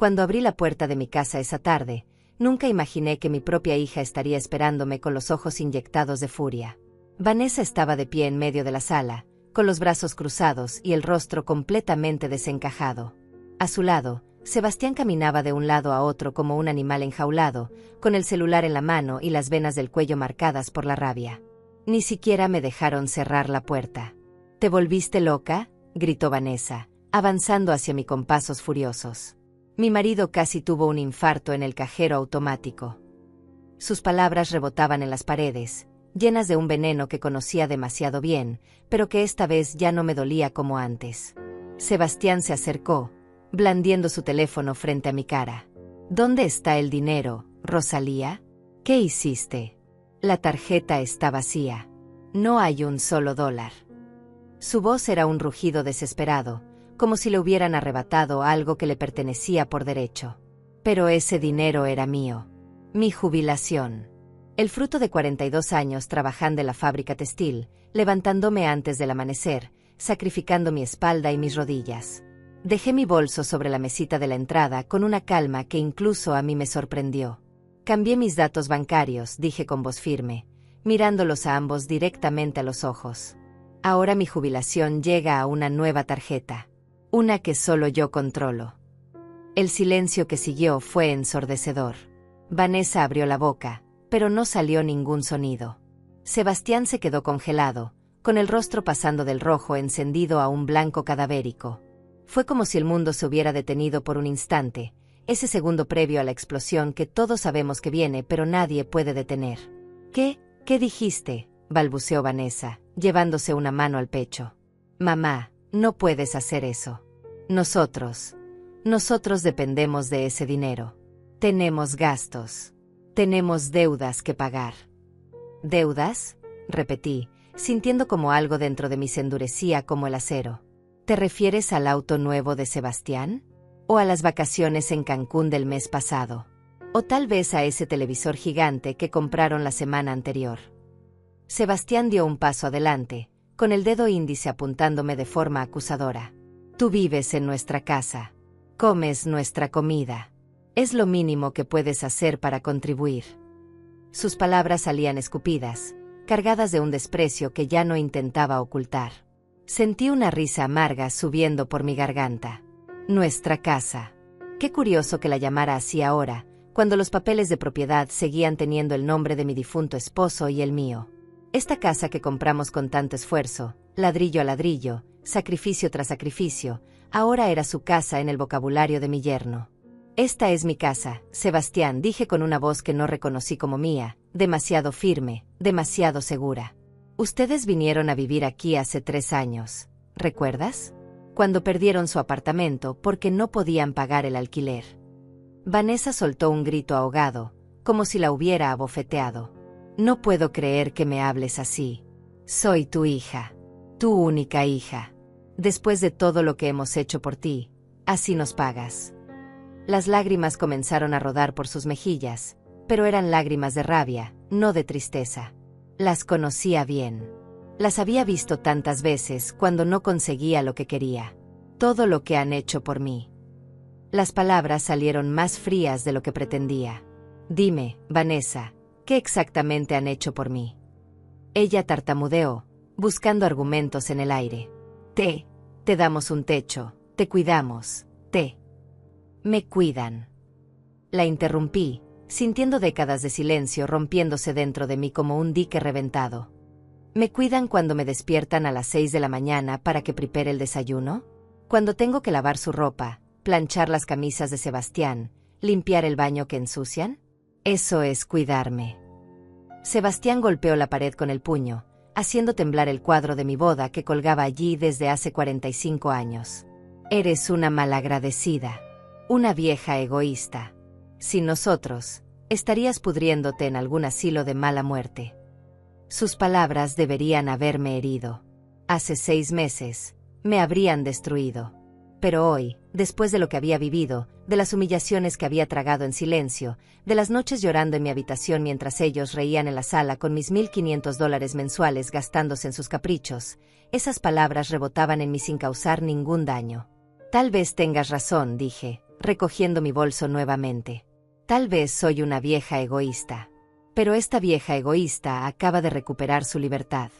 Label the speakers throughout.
Speaker 1: Cuando abrí la puerta de mi casa esa tarde, nunca imaginé que mi propia hija estaría esperándome con los ojos inyectados de furia. Vanessa estaba de pie en medio de la sala, con los brazos cruzados y el rostro completamente desencajado. A su lado, Sebastián caminaba de un lado a otro como un animal enjaulado, con el celular en la mano y las venas del cuello marcadas por la rabia. Ni siquiera me dejaron cerrar la puerta. ¿Te volviste loca?, gritó Vanessa, avanzando hacia mí con pasos furiosos. Mi marido casi tuvo un infarto en el cajero automático. Sus palabras rebotaban en las paredes, llenas de un veneno que conocía demasiado bien, pero que esta vez ya no me dolía como antes. Sebastián se acercó, blandiendo su teléfono frente a mi cara. ¿Dónde está el dinero, Rosalía? ¿Qué hiciste? La tarjeta está vacía. No hay un solo dólar. Su voz era un rugido desesperado, como si le hubieran arrebatado algo que le pertenecía por derecho. Pero ese dinero era mío. Mi jubilación. El fruto de 42 años trabajando en la fábrica textil, levantándome antes del amanecer, sacrificando mi espalda y mis rodillas. Dejé mi bolso sobre la mesita de la entrada con una calma que incluso a mí me sorprendió. Cambié mis datos bancarios, dije con voz firme, mirándolos a ambos directamente a los ojos. Ahora mi jubilación llega a una nueva tarjeta. Una que solo yo controlo. El silencio que siguió fue ensordecedor. Vanessa abrió la boca, pero no salió ningún sonido. Sebastián se quedó congelado, con el rostro pasando del rojo encendido a un blanco cadavérico. Fue como si el mundo se hubiera detenido por un instante, ese segundo previo a la explosión que todos sabemos que viene pero nadie puede detener. ¿Qué dijiste?, balbuceó Vanessa, llevándose una mano al pecho. Mamá, no puedes hacer eso. Nosotros dependemos de ese dinero. Tenemos gastos. Tenemos deudas que pagar. ¿Deudas?, repetí, sintiendo como algo dentro de mí se endurecía como el acero. ¿Te refieres al auto nuevo de Sebastián? ¿O a las vacaciones en Cancún del mes pasado? ¿O tal vez a ese televisor gigante que compraron la semana anterior? Sebastián dio un paso adelante, con el dedo índice apuntándome de forma acusadora. Tú vives en nuestra casa. Comes nuestra comida. Es lo mínimo que puedes hacer para contribuir. Sus palabras salían escupidas, cargadas de un desprecio que ya no intentaba ocultar. Sentí una risa amarga subiendo por mi garganta. Nuestra casa. Qué curioso que la llamara así ahora, cuando los papeles de propiedad seguían teniendo el nombre de mi difunto esposo y el mío. Esta casa que compramos con tanto esfuerzo, ladrillo a ladrillo, sacrificio tras sacrificio, ahora era su casa en el vocabulario de mi yerno. Esta es mi casa, Sebastián, dije con una voz que no reconocí como mía, demasiado firme, demasiado segura. Ustedes vinieron a vivir aquí hace 3 años, ¿recuerdas? Cuando perdieron su apartamento porque no podían pagar el alquiler. Vanessa soltó un grito ahogado, como si la hubiera abofeteado. No puedo creer que me hables así. Soy tu hija. Tu única hija. Después de todo lo que hemos hecho por ti, así nos pagas. Las lágrimas comenzaron a rodar por sus mejillas, pero eran lágrimas de rabia, no de tristeza. Las conocía bien. Las había visto tantas veces cuando no conseguía lo que quería. Todo lo que han hecho por mí. Las palabras salieron más frías de lo que pretendía. Dime, Vanessa, ¿qué exactamente han hecho por mí? Ella tartamudeó, buscando argumentos en el aire. Te damos un techo, te cuidamos, me cuidan. La interrumpí, sintiendo décadas de silencio rompiéndose dentro de mí como un dique reventado. ¿Me cuidan cuando me despiertan a las 6 de la mañana para que prepare el desayuno? Cuando tengo que lavar su ropa, planchar las camisas de Sebastián, limpiar el baño que ensucian? Eso es cuidarme. Sebastián golpeó la pared con el puño, haciendo temblar el cuadro de mi boda que colgaba allí desde hace 45 años. Eres una malagradecida. Una vieja egoísta. Sin nosotros, estarías pudriéndote en algún asilo de mala muerte. Sus palabras deberían haberme herido. Hace 6 meses, me habrían destruido. Pero hoy, después de lo que había vivido, de las humillaciones que había tragado en silencio, de las noches llorando en mi habitación mientras ellos reían en la sala con mis $1,500 mensuales gastándose en sus caprichos, esas palabras rebotaban en mí sin causar ningún daño. Tal vez tengas razón, dije, recogiendo mi bolso nuevamente. Tal vez soy una vieja egoísta. Pero esta vieja egoísta acaba de recuperar su libertad.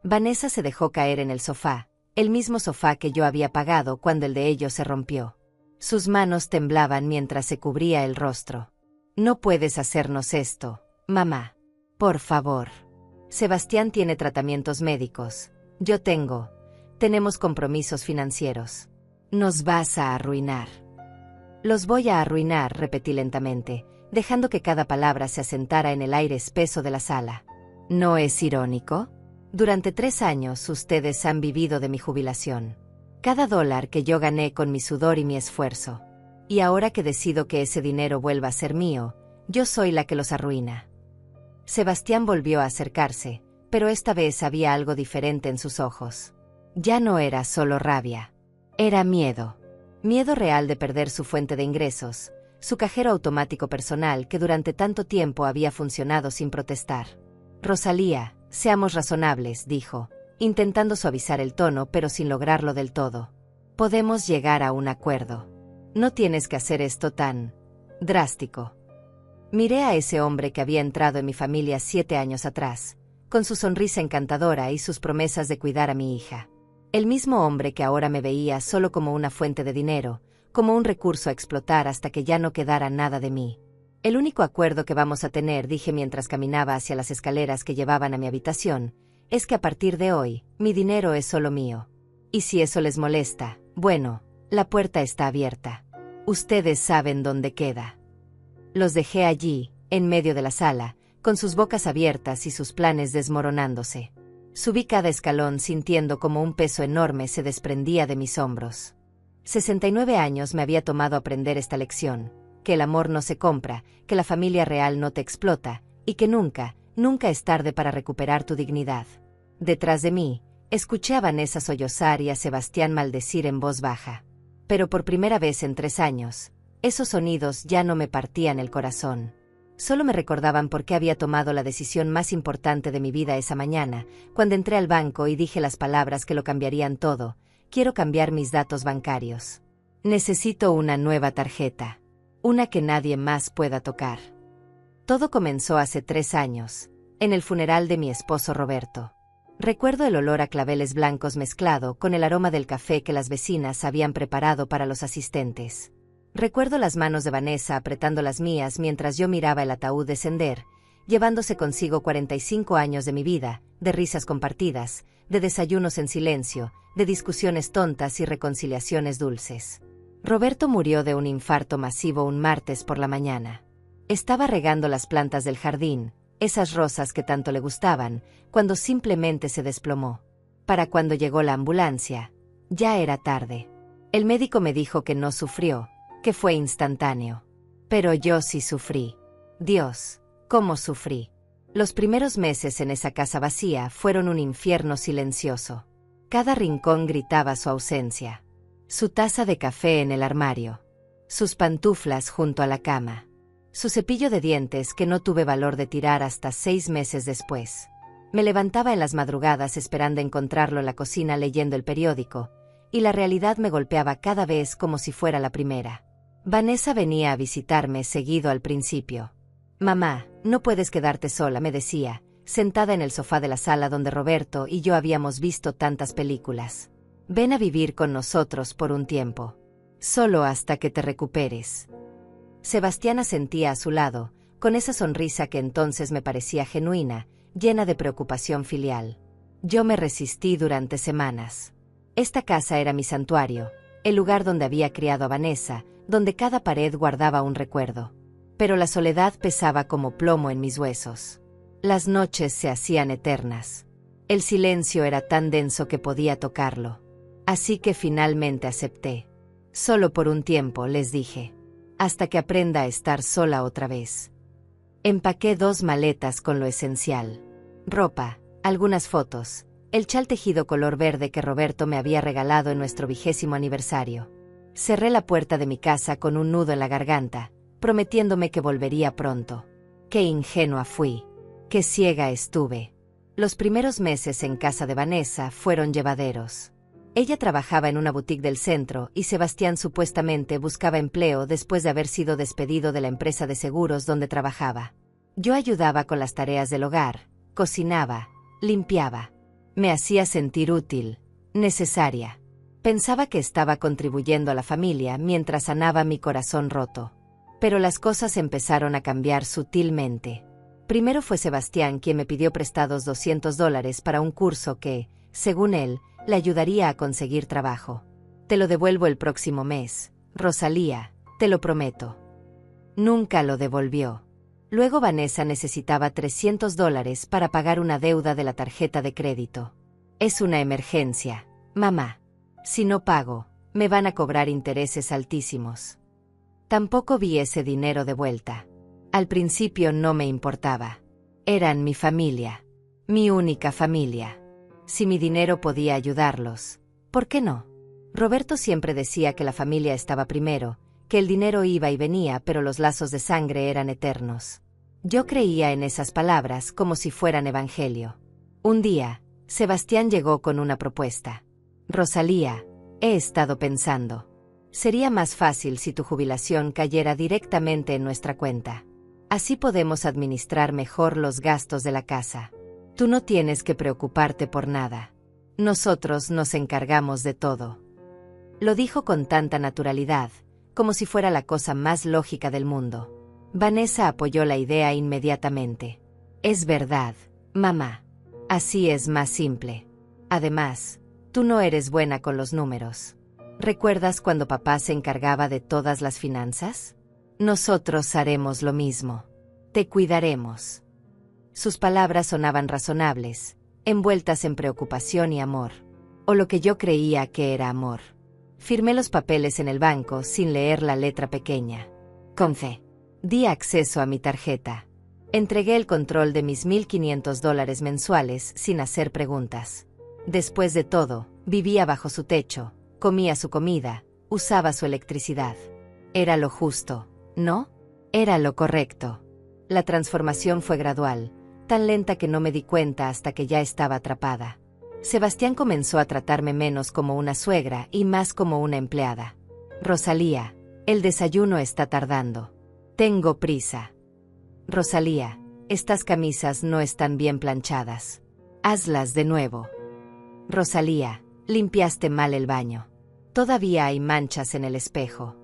Speaker 1: Vanessa se dejó caer en el sofá, el mismo sofá que yo había pagado cuando el de ellos se rompió. Sus manos temblaban mientras se cubría el rostro. No puedes hacernos esto, mamá. Por favor. Sebastián tiene tratamientos médicos. Yo tenemos compromisos financieros. Nos vas a arruinar. Los voy a arruinar, repetí lentamente, dejando que cada palabra se asentara en el aire espeso de la sala. ¿No es irónico? Durante 3 años ustedes han vivido de mi jubilación. Cada dólar que yo gané con mi sudor y mi esfuerzo. Y ahora que decido que ese dinero vuelva a ser mío, yo soy la que los arruina. Sebastián volvió a acercarse, pero esta vez había algo diferente en sus ojos. Ya no era solo rabia. Era miedo. Miedo real de perder su fuente de ingresos, su cajero automático personal que durante tanto tiempo había funcionado sin protestar. Rosalía, seamos razonables, dijo, intentando suavizar el tono pero sin lograrlo del todo. Podemos llegar a un acuerdo. No tienes que hacer esto tan drástico. Miré a ese hombre que había entrado en mi familia 7 años atrás, con su sonrisa encantadora y sus promesas de cuidar a mi hija. El mismo hombre que ahora me veía solo como una fuente de dinero, como un recurso a explotar hasta que ya no quedara nada de mí. El único acuerdo que vamos a tener, dije mientras caminaba hacia las escaleras que llevaban a mi habitación, es que a partir de hoy, mi dinero es solo mío. Y si eso les molesta, bueno, la puerta está abierta. Ustedes saben dónde queda. Los dejé allí, en medio de la sala, con sus bocas abiertas y sus planes desmoronándose. Subí cada escalón sintiendo como un peso enorme se desprendía de mis hombros. 69 años me había tomado aprender esta lección, que el amor no se compra, que la familia real no te explota, y que nunca es tarde para recuperar tu dignidad. Detrás de mí, escuché a Vanessa sollozar y a Sebastián maldecir en voz baja. Pero por primera vez en 3 años, esos sonidos ya no me partían el corazón. Solo me recordaban por qué había tomado la decisión más importante de mi vida esa mañana, cuando entré al banco y dije las palabras que lo cambiarían todo. Quiero cambiar mis datos bancarios. Necesito una nueva tarjeta. Una que nadie más pueda tocar. Todo comenzó hace 3 años, en el funeral de mi esposo Roberto. Recuerdo el olor a claveles blancos mezclado con el aroma del café que las vecinas habían preparado para los asistentes. Recuerdo las manos de Vanessa apretando las mías mientras yo miraba el ataúd descender, llevándose consigo 45 años de mi vida, de risas compartidas, de desayunos en silencio, de discusiones tontas y reconciliaciones dulces. Roberto murió de un infarto masivo un martes por la mañana. Estaba regando las plantas del jardín, esas rosas que tanto le gustaban, cuando simplemente se desplomó. Para cuando llegó la ambulancia, ya era tarde. El médico me dijo que no sufrió, que fue instantáneo. Pero yo sí sufrí. Dios, cómo sufrí. Los primeros meses en esa casa vacía fueron un infierno silencioso. Cada rincón gritaba su ausencia. Su taza de café en el armario. Sus pantuflas junto a la cama. Su cepillo de dientes que no tuve valor de tirar hasta 6 meses después. Me levantaba en las madrugadas esperando encontrarlo en la cocina leyendo el periódico, y la realidad me golpeaba cada vez como si fuera la primera. Vanessa venía a visitarme seguido al principio. Mamá, no puedes quedarte sola, me decía, sentada en el sofá de la sala donde Roberto y yo habíamos visto tantas películas. Ven a vivir con nosotros por un tiempo. Solo hasta que te recuperes. Sebastián asentía a su lado, con esa sonrisa que entonces me parecía genuina, llena de preocupación filial. Yo me resistí durante semanas. Esta casa era mi santuario, el lugar donde había criado a Vanessa, donde cada pared guardaba un recuerdo. Pero la soledad pesaba como plomo en mis huesos. Las noches se hacían eternas. El silencio era tan denso que podía tocarlo. Así que finalmente acepté. Solo por un tiempo, les dije. Hasta que aprenda a estar sola otra vez. Empaqué 2 maletas con lo esencial. Ropa, algunas fotos, el chal tejido color verde que Roberto me había regalado en nuestro 20º aniversario. Cerré la puerta de mi casa con un nudo en la garganta, prometiéndome que volvería pronto. Qué ingenua fui. Qué ciega estuve. Los primeros meses en casa de Vanessa fueron llevaderos. Ella trabajaba en una boutique del centro y Sebastián supuestamente buscaba empleo después de haber sido despedido de la empresa de seguros donde trabajaba. Yo ayudaba con las tareas del hogar, cocinaba, limpiaba. Me hacía sentir útil, necesaria. Pensaba que estaba contribuyendo a la familia mientras sanaba mi corazón roto. Pero las cosas empezaron a cambiar sutilmente. Primero fue Sebastián quien me pidió prestados $200 para un curso que, según él, le ayudaría a conseguir trabajo. Te lo devuelvo el próximo mes, Rosalía, te lo prometo. Nunca lo devolvió. Luego Vanessa necesitaba $300 para pagar una deuda de la tarjeta de crédito. Es una emergencia, mamá. Si no pago, me van a cobrar intereses altísimos. Tampoco vi ese dinero de vuelta. Al principio no me importaba. Eran mi familia. Mi única familia. Si mi dinero podía ayudarlos, ¿por qué no? Roberto siempre decía que la familia estaba primero, que el dinero iba y venía, pero los lazos de sangre eran eternos. Yo creía en esas palabras como si fueran evangelio. Un día, Sebastián llegó con una propuesta. Rosalía, he estado pensando. Sería más fácil si tu jubilación cayera directamente en nuestra cuenta. Así podemos administrar mejor los gastos de la casa. Tú no tienes que preocuparte por nada. Nosotros nos encargamos de todo. Lo dijo con tanta naturalidad, como si fuera la cosa más lógica del mundo. Vanessa apoyó la idea inmediatamente. Es verdad, mamá. Así es más simple. Además, tú no eres buena con los números. ¿Recuerdas cuando papá se encargaba de todas las finanzas? Nosotros haremos lo mismo. Te cuidaremos. Sus palabras sonaban razonables, envueltas en preocupación y amor. O lo que yo creía que era amor. Firmé los papeles en el banco sin leer la letra pequeña. Con fe. Di acceso a mi tarjeta. Entregué el control de mis $1,500 mensuales sin hacer preguntas. Después de todo, vivía bajo su techo, comía su comida, usaba su electricidad. Era lo justo, ¿no? Era lo correcto. La transformación fue gradual, tan lenta que no me di cuenta hasta que ya estaba atrapada. Sebastián comenzó a tratarme menos como una suegra y más como una empleada. Rosalía, el desayuno está tardando. Tengo prisa. Rosalía, estas camisas no están bien planchadas. Hazlas de nuevo. Rosalía, limpiaste mal el baño. Todavía hay manchas en el espejo.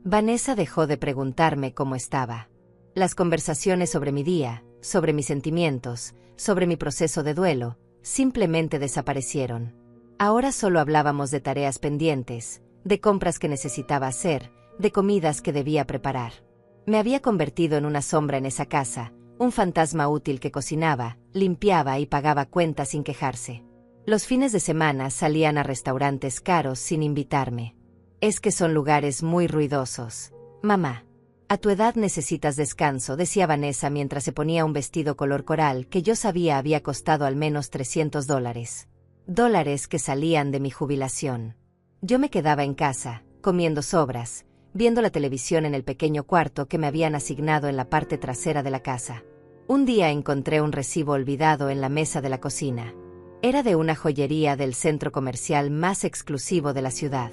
Speaker 1: Vanessa dejó de preguntarme cómo estaba. Las conversaciones sobre mi día, sobre mis sentimientos, sobre mi proceso de duelo, simplemente desaparecieron. Ahora solo hablábamos de tareas pendientes, de compras que necesitaba hacer, de comidas que debía preparar. Me había convertido en una sombra en esa casa, un fantasma útil que cocinaba, limpiaba y pagaba cuentas sin quejarse. Los fines de semana salían a restaurantes caros sin invitarme. Es que son lugares muy ruidosos. Mamá, a tu edad necesitas descanso, decía Vanessa mientras se ponía un vestido color coral que yo sabía había costado al menos $300. Dólares que salían de mi jubilación. Yo me quedaba en casa, comiendo sobras, viendo la televisión en el pequeño cuarto que me habían asignado en la parte trasera de la casa. Un día encontré un recibo olvidado en la mesa de la cocina. Era de una joyería del centro comercial más exclusivo de la ciudad.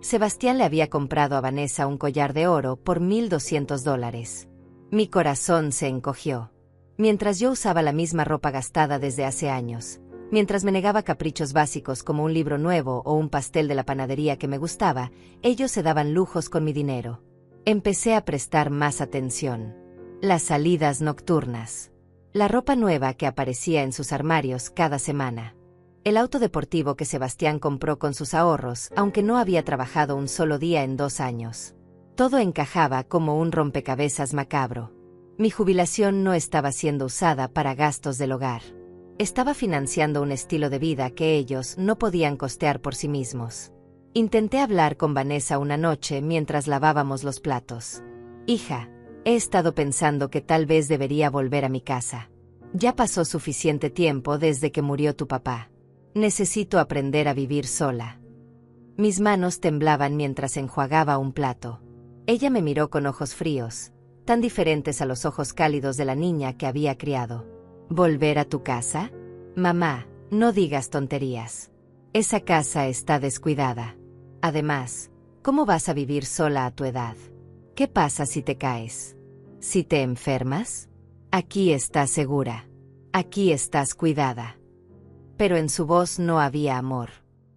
Speaker 1: Sebastián le había comprado a Vanessa un collar de oro por $1,200. Mi corazón se encogió. Mientras yo usaba la misma ropa gastada desde hace años, mientras me negaba caprichos básicos como un libro nuevo o un pastel de la panadería que me gustaba, ellos se daban lujos con mi dinero. Empecé a prestar más atención. Las salidas nocturnas. La ropa nueva que aparecía en sus armarios cada semana. El auto deportivo que Sebastián compró con sus ahorros, aunque no había trabajado un solo día en 2 años. Todo encajaba como un rompecabezas macabro. Mi jubilación no estaba siendo usada para gastos del hogar. Estaba financiando un estilo de vida que ellos no podían costear por sí mismos. Intenté hablar con Vanessa una noche mientras lavábamos los platos. Hija, he estado pensando que tal vez debería volver a mi casa. Ya pasó suficiente tiempo desde que murió tu papá. Necesito aprender a vivir sola. Mis manos temblaban mientras enjuagaba un plato. Ella me miró con ojos fríos, tan diferentes a los ojos cálidos de la niña que había criado. ¿Volver a tu casa? Mamá, no digas tonterías. Esa casa está descuidada. Además, ¿cómo vas a vivir sola a tu edad? ¿Qué pasa si te caes? ¿Si te enfermas? Aquí estás segura. Aquí estás cuidada. Pero en su voz no había amor.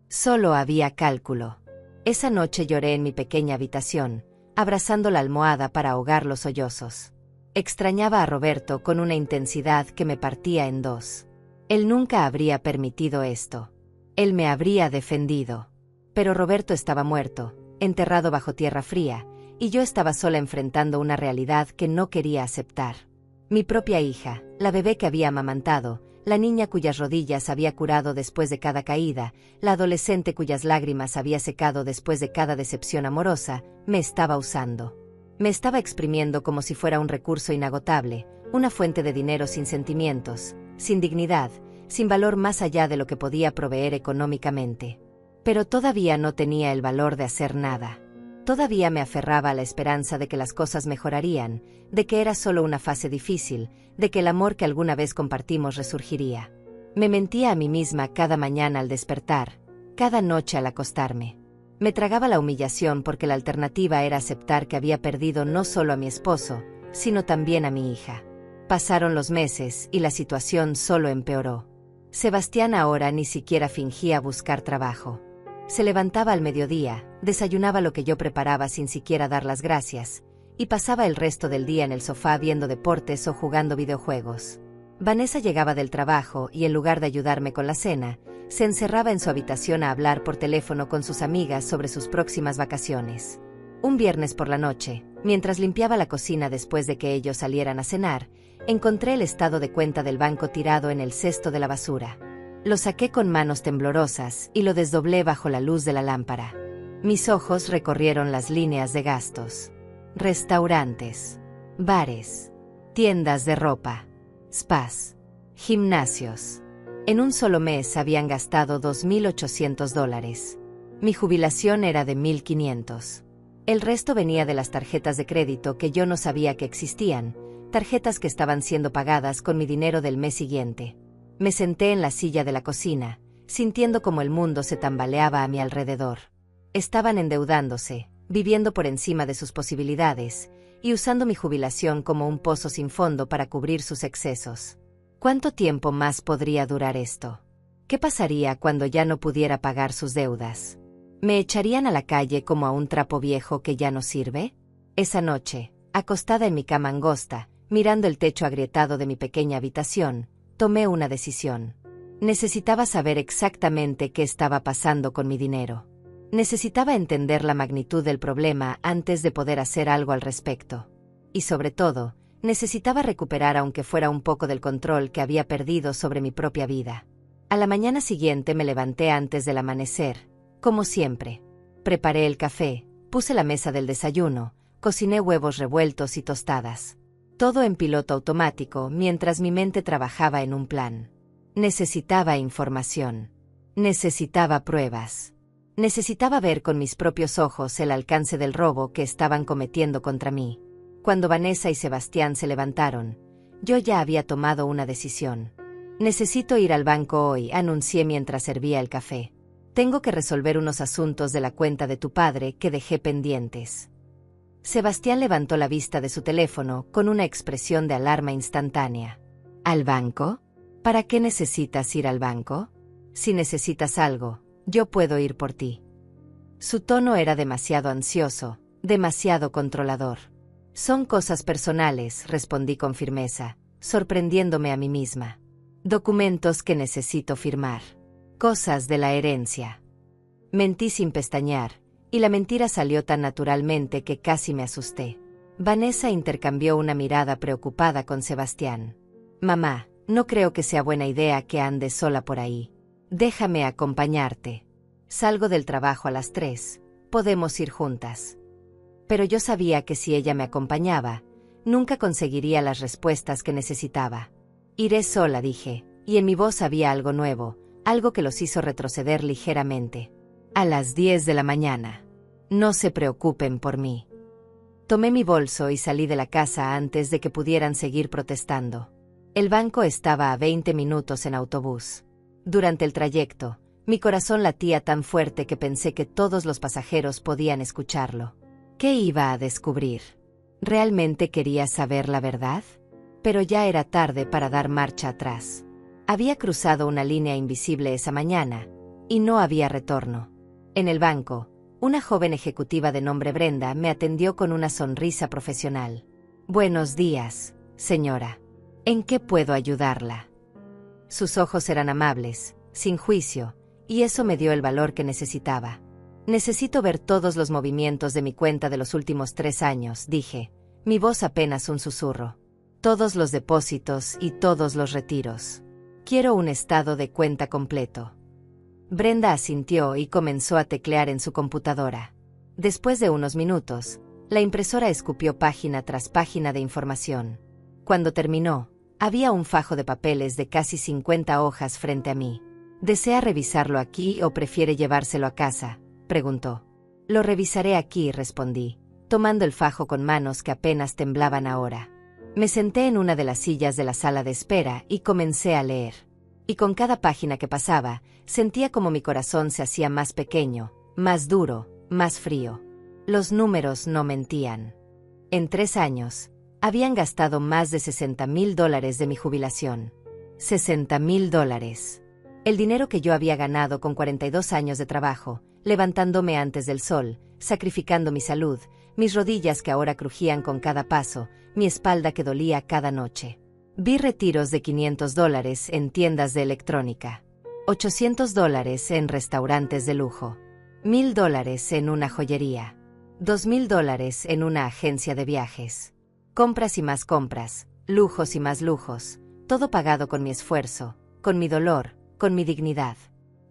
Speaker 1: Solo había cálculo. Esa noche lloré en mi pequeña habitación, abrazando la almohada para ahogar los sollozos. Extrañaba a Roberto con una intensidad que me partía en dos. Él nunca habría permitido esto. Él me habría defendido. Pero Roberto estaba muerto, enterrado bajo tierra fría, y yo estaba sola enfrentando una realidad que no quería aceptar. Mi propia hija, la bebé que había amamantado, la niña cuyas rodillas había curado después de cada caída, la adolescente cuyas lágrimas había secado después de cada decepción amorosa, me estaba usando. Me estaba exprimiendo como si fuera un recurso inagotable, una fuente de dinero sin sentimientos, sin dignidad, sin valor más allá de lo que podía proveer económicamente. Pero todavía no tenía el valor de hacer nada. Todavía me aferraba a la esperanza de que las cosas mejorarían, de que era solo una fase difícil, de que el amor que alguna vez compartimos resurgiría. Me mentía a mí misma cada mañana al despertar, cada noche al acostarme. Me tragaba la humillación porque la alternativa era aceptar que había perdido no solo a mi esposo, sino también a mi hija. Pasaron los meses y la situación solo empeoró. Sebastián ahora ni siquiera fingía buscar trabajo. Se levantaba al mediodía, desayunaba lo que yo preparaba sin siquiera dar las gracias, y pasaba el resto del día en el sofá viendo deportes o jugando videojuegos. Vanessa llegaba del trabajo y en lugar de ayudarme con la cena, se encerraba en su habitación a hablar por teléfono con sus amigas sobre sus próximas vacaciones. Un viernes por la noche, mientras limpiaba la cocina después de que ellos salieran a cenar, encontré el estado de cuenta del banco tirado en el cesto de la basura. Lo saqué con manos temblorosas y lo desdoblé bajo la luz de la lámpara. Mis ojos recorrieron las líneas de gastos. Restaurantes, bares, tiendas de ropa, spas, gimnasios. En un solo mes habían gastado $2.800. Mi jubilación era de $1.500. El resto venía de las tarjetas de crédito que yo no sabía que existían, tarjetas que estaban siendo pagadas con mi dinero del mes siguiente. Me senté en la silla de la cocina, sintiendo como el mundo se tambaleaba a mi alrededor. Estaban endeudándose, viviendo por encima de sus posibilidades, y usando mi jubilación como un pozo sin fondo para cubrir sus excesos. ¿Cuánto tiempo más podría durar esto? ¿Qué pasaría cuando ya no pudiera pagar sus deudas? ¿Me echarían a la calle como a un trapo viejo que ya no sirve? Esa noche, acostada en mi cama angosta, mirando el techo agrietado de mi pequeña habitación, tomé una decisión. Necesitaba saber exactamente qué estaba pasando con mi dinero. Necesitaba entender la magnitud del problema antes de poder hacer algo al respecto. Y sobre todo, necesitaba recuperar aunque fuera un poco del control que había perdido sobre mi propia vida. A la mañana siguiente me levanté antes del amanecer, como siempre. Preparé el café, puse la mesa del desayuno, cociné huevos revueltos y tostadas. Todo en piloto automático mientras mi mente trabajaba en un plan. Necesitaba información. Necesitaba pruebas. Necesitaba ver con mis propios ojos el alcance del robo que estaban cometiendo contra mí. Cuando Vanessa y Sebastián se levantaron, yo ya había tomado una decisión. Necesito ir al banco hoy, anuncié mientras servía el café. Tengo que resolver unos asuntos de la cuenta de tu padre que dejé pendientes. Sebastián levantó la vista de su teléfono con una expresión de alarma instantánea. ¿Al banco? ¿Para qué necesitas ir al banco? Si necesitas algo, yo puedo ir por ti. Su tono era demasiado ansioso, demasiado controlador. Son cosas personales, respondí con firmeza, sorprendiéndome a mí misma. Documentos que necesito firmar. Cosas de la herencia. Mentí sin pestañear, y la mentira salió tan naturalmente que casi me asusté. Vanessa intercambió una mirada preocupada con Sebastián. Mamá, no creo que sea buena idea que andes sola por ahí. Déjame acompañarte. Salgo del trabajo a las 3. Podemos ir juntas. Pero yo sabía que si ella me acompañaba, nunca conseguiría las respuestas que necesitaba. Iré sola, dije, y en mi voz había algo nuevo, algo que los hizo retroceder ligeramente. A las 10 de la mañana. No se preocupen por mí. Tomé mi bolso y salí de la casa antes de que pudieran seguir protestando. El banco estaba a 20 minutos en autobús. Durante el trayecto, Mi corazón latía tan fuerte que pensé que todos los pasajeros podían escucharlo. ¿Qué iba a descubrir? ¿Realmente quería saber la verdad? Pero ya era tarde para dar marcha atrás. Había cruzado una línea invisible esa mañana, y no había retorno. En el banco, una joven ejecutiva de nombre Brenda me atendió con una sonrisa profesional. «Buenos días, señora. ¿En qué puedo ayudarla?» Sus ojos eran amables, sin juicio, y eso me dio el valor que necesitaba. «Necesito ver todos los movimientos de mi cuenta de los últimos 3 años», dije, mi voz apenas un susurro. «Todos los depósitos y todos los retiros. Quiero un estado de cuenta completo». Brenda asintió y comenzó a teclear en su computadora. Después de unos minutos, la impresora escupió página tras página de información. Cuando terminó, había un fajo de papeles de casi 50 hojas frente a mí. «¿Desea revisarlo aquí o prefiere llevárselo a casa?», preguntó. «Lo revisaré aquí», respondí, tomando el fajo con manos que apenas temblaban ahora. Me senté en una de las sillas de la sala de espera y comencé a leer. Y con cada página que pasaba, sentía como mi corazón se hacía más pequeño, más duro, más frío. Los números no mentían. En 3 años, habían gastado más de $60,000 de mi jubilación. $60,000. El dinero que yo había ganado con 42 años de trabajo, levantándome antes del sol, sacrificando mi salud, mis rodillas que ahora crujían con cada paso, mi espalda que dolía cada noche. Vi retiros de $500 en tiendas de electrónica, $800 en restaurantes de lujo, $1,000 en una joyería, $2,000 en una agencia de viajes. Compras y más compras, lujos y más lujos, todo pagado con mi esfuerzo, con mi dolor, con mi dignidad.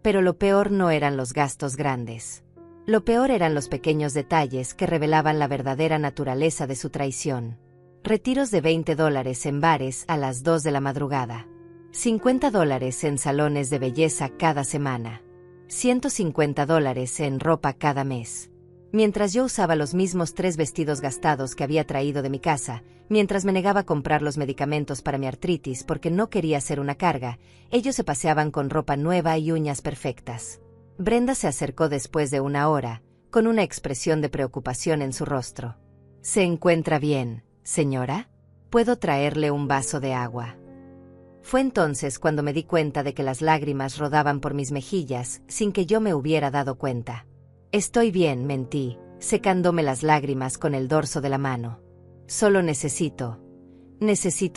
Speaker 1: Pero lo peor no eran los gastos grandes. Lo peor eran los pequeños detalles que revelaban la verdadera naturaleza de su traición. Retiros de $20 en bares a las 2 de la madrugada. $50 en salones de belleza cada semana. $150 en ropa cada mes. Mientras yo usaba los mismos 3 vestidos gastados que había traído de mi casa, mientras me negaba a comprar los medicamentos para mi artritis porque no quería ser una carga, ellos se paseaban con ropa nueva y uñas perfectas. Brenda se acercó después de 1 hora, con una expresión de preocupación en su rostro. «¿Se encuentra bien, señora? ¿Puedo traerle un vaso de agua?». Fue entonces cuando me di cuenta de que las lágrimas rodaban por mis mejillas sin que yo me hubiera dado cuenta. «Estoy bien», mentí, secándome las lágrimas con el dorso de la mano. «Solo necesito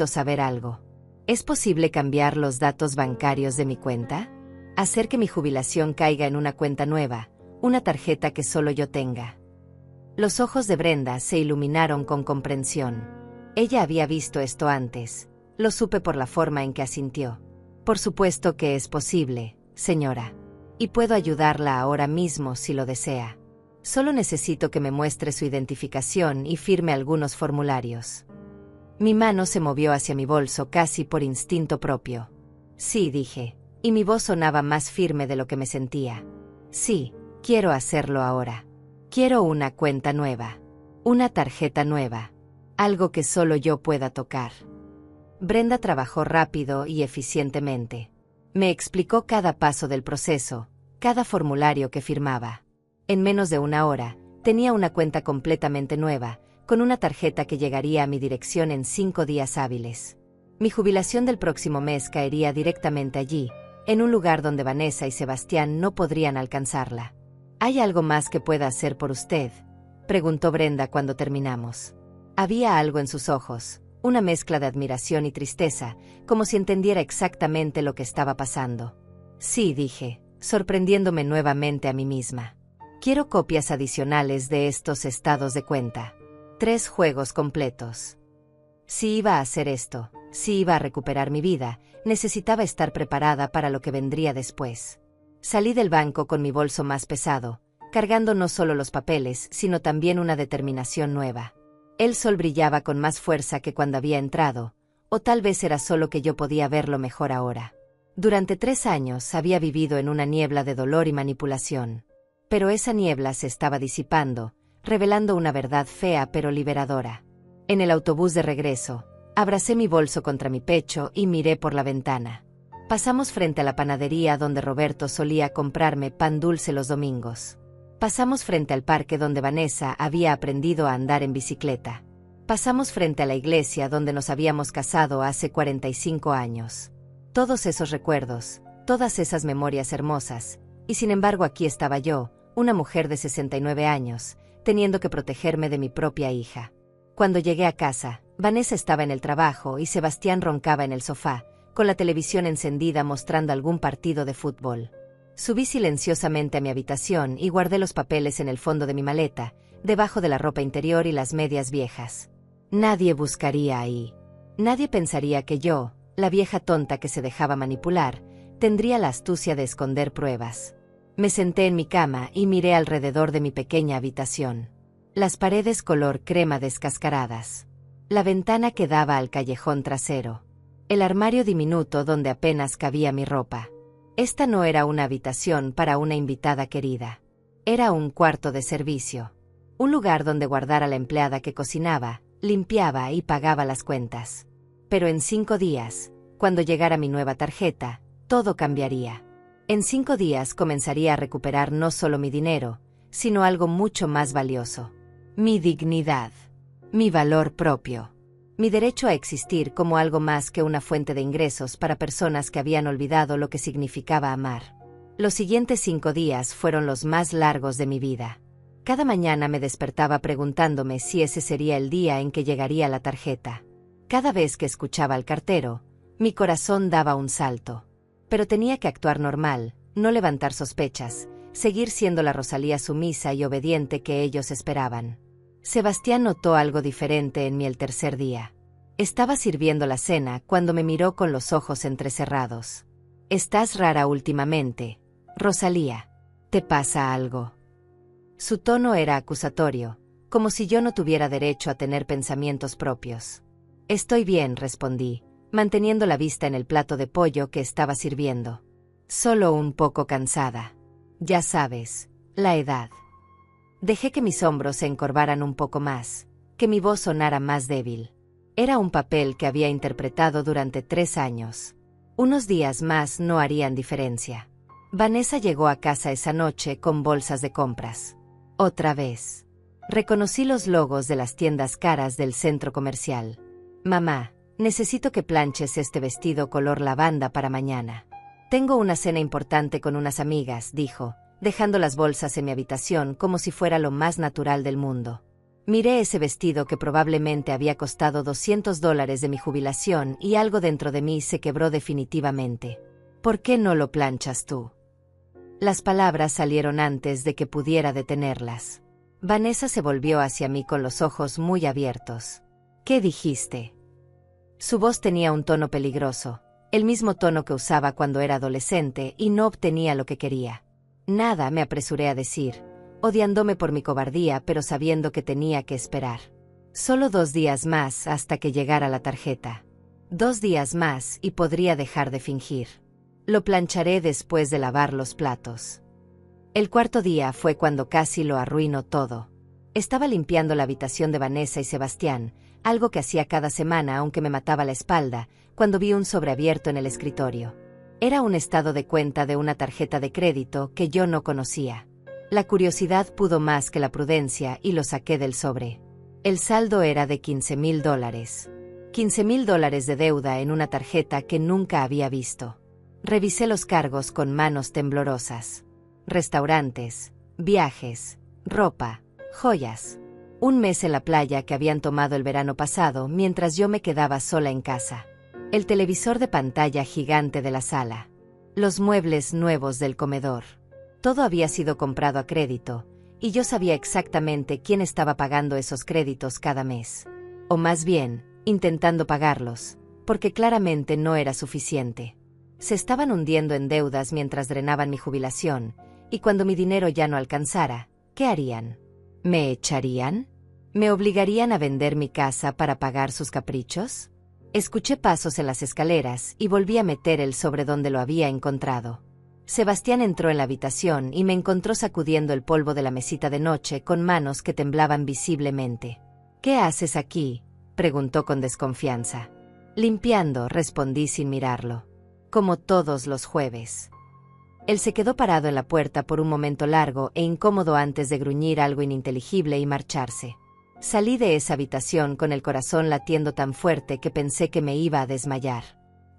Speaker 1: saber algo. ¿Es posible cambiar los datos bancarios de mi cuenta? Hacer que mi jubilación caiga en una cuenta nueva, una tarjeta que solo yo tenga». Los ojos de Brenda se iluminaron con comprensión. Ella había visto esto antes. Lo supe por la forma en que asintió. «Por supuesto que es posible, señora. Y puedo ayudarla ahora mismo si lo desea. Solo necesito que me muestre su identificación y firme algunos formularios». Mi mano se movió hacia mi bolso casi por instinto propio. «Sí», dije, y mi voz sonaba más firme de lo que me sentía. «Sí, quiero hacerlo ahora. Quiero una cuenta nueva. Una tarjeta nueva. Algo que solo yo pueda tocar». Brenda trabajó rápido y eficientemente. Me explicó cada paso del proceso, cada formulario que firmaba. En menos de 1 hora, tenía una cuenta completamente nueva, con una tarjeta que llegaría a mi dirección en 5 días hábiles. Mi jubilación del próximo mes caería directamente allí, en un lugar donde Vanessa y Sebastián no podrían alcanzarla. «¿Hay algo más que pueda hacer por usted?», preguntó Brenda cuando terminamos. Había algo en sus ojos, una mezcla de admiración y tristeza, como si entendiera exactamente lo que estaba pasando. «Sí», dije, sorprendiéndome nuevamente a mí misma. «Quiero copias adicionales de estos estados de cuenta. 3 juegos completos». Si iba a hacer esto, si iba a recuperar mi vida, necesitaba estar preparada para lo que vendría después. Salí del banco con mi bolso más pesado, cargando no solo los papeles, sino también una determinación nueva. El sol brillaba con más fuerza que cuando había entrado, o tal vez era solo que yo podía verlo mejor ahora. Durante 3 años había vivido en una niebla de dolor y manipulación. Pero esa niebla se estaba disipando, revelando una verdad fea pero liberadora. En el autobús de regreso, abracé mi bolso contra mi pecho y miré por la ventana. Pasamos frente a la panadería donde Roberto solía comprarme pan dulce los domingos. Pasamos frente al parque donde Vanessa había aprendido a andar en bicicleta. Pasamos frente a la iglesia donde nos habíamos casado hace 45 años. Todos esos recuerdos, todas esas memorias hermosas, y sin embargo aquí estaba yo, una mujer de 69 años, teniendo que protegerme de mi propia hija. Cuando llegué a casa, Vanessa estaba en el trabajo y Sebastián roncaba en el sofá, con la televisión encendida mostrando algún partido de fútbol. Subí silenciosamente a mi habitación y guardé los papeles en el fondo de mi maleta, debajo de la ropa interior y las medias viejas. Nadie buscaría ahí. Nadie pensaría que yo, la vieja tonta que se dejaba manipular, tendría la astucia de esconder pruebas. Me senté en mi cama y miré alrededor de mi pequeña habitación. Las paredes color crema descascaradas. La ventana que daba al callejón trasero. El armario diminuto donde apenas cabía mi ropa. Esta no era una habitación para una invitada querida. Era un cuarto de servicio. Un lugar donde guardar a la empleada que cocinaba, limpiaba y pagaba las cuentas. Pero en 5 días, cuando llegara mi nueva tarjeta, todo cambiaría. En 5 días comenzaría a recuperar no solo mi dinero, sino algo mucho más valioso. Mi dignidad. Mi valor propio. Mi derecho a existir como algo más que una fuente de ingresos para personas que habían olvidado lo que significaba amar. Los siguientes 5 días fueron los más largos de mi vida. Cada mañana me despertaba preguntándome si ese sería el día en que llegaría la tarjeta. Cada vez que escuchaba al cartero, mi corazón daba un salto. Pero tenía que actuar normal, no levantar sospechas, seguir siendo la Rosalía sumisa y obediente que ellos esperaban. Sebastián notó algo diferente en mí el tercer día. Estaba sirviendo la cena cuando me miró con los ojos entrecerrados. «Estás rara últimamente, Rosalía. ¿Te pasa algo?» Su tono era acusatorio, como si yo no tuviera derecho a tener pensamientos propios. «Estoy bien», respondí, manteniendo la vista en el plato de pollo que estaba sirviendo. «Solo un poco cansada. Ya sabes, la edad». Dejé que mis hombros se encorvaran un poco más, que mi voz sonara más débil. Era un papel que había interpretado durante 3 años. Unos días más no harían diferencia. Vanessa llegó a casa esa noche con bolsas de compras. Otra vez. Reconocí los logos de las tiendas caras del centro comercial. «Mamá, necesito que planches este vestido color lavanda para mañana. Tengo una cena importante con unas amigas», dijo, dejando las bolsas en mi habitación como si fuera lo más natural del mundo. Miré ese vestido que probablemente había costado $200 de mi jubilación y algo dentro de mí se quebró definitivamente. «¿Por qué no lo planchas tú?» Las palabras salieron antes de que pudiera detenerlas. Vanessa se volvió hacia mí con los ojos muy abiertos. «¿Qué dijiste?» Su voz tenía un tono peligroso, el mismo tono que usaba cuando era adolescente y no obtenía lo que quería. «Nada», me apresuré a decir, odiándome por mi cobardía pero sabiendo que tenía que esperar. Solo 2 días más hasta que llegara la tarjeta. 2 días más y podría dejar de fingir. Lo plancharé después de lavar los platos. El 4.º día fue cuando casi lo arruinó todo. Estaba limpiando la habitación de Vanessa y Sebastián, algo que hacía cada semana aunque me mataba la espalda, cuando vi un sobre abierto en el escritorio. Era un estado de cuenta de una tarjeta de crédito que yo no conocía. La curiosidad pudo más que la prudencia y lo saqué del sobre. El saldo era de $15,000. $15,000 de deuda en una tarjeta que nunca había visto. Revisé los cargos con manos temblorosas. Restaurantes, viajes, ropa, joyas. Un mes en la playa que habían tomado el verano pasado mientras yo me quedaba sola en casa. El televisor de pantalla gigante de la sala. Los muebles nuevos del comedor. Todo había sido comprado a crédito, y yo sabía exactamente quién estaba pagando esos créditos cada mes. O más bien, intentando pagarlos, porque claramente no era suficiente. Se estaban hundiendo en deudas mientras drenaban mi jubilación, y cuando mi dinero ya no alcanzara, ¿qué harían? ¿Me echarían? ¿Me obligarían a vender mi casa para pagar sus caprichos? Escuché pasos en las escaleras y volví a meter el sobre donde lo había encontrado. Sebastián entró en la habitación y me encontró sacudiendo el polvo de la mesita de noche con manos que temblaban visiblemente. «¿Qué haces aquí?», preguntó con desconfianza. «Limpiando», respondí sin mirarlo. como todos los jueves. Él se quedó parado en la puerta por un momento largo e incómodo antes de gruñir algo ininteligible y marcharse. Salí de esa habitación con el corazón latiendo tan fuerte que pensé que me iba a desmayar.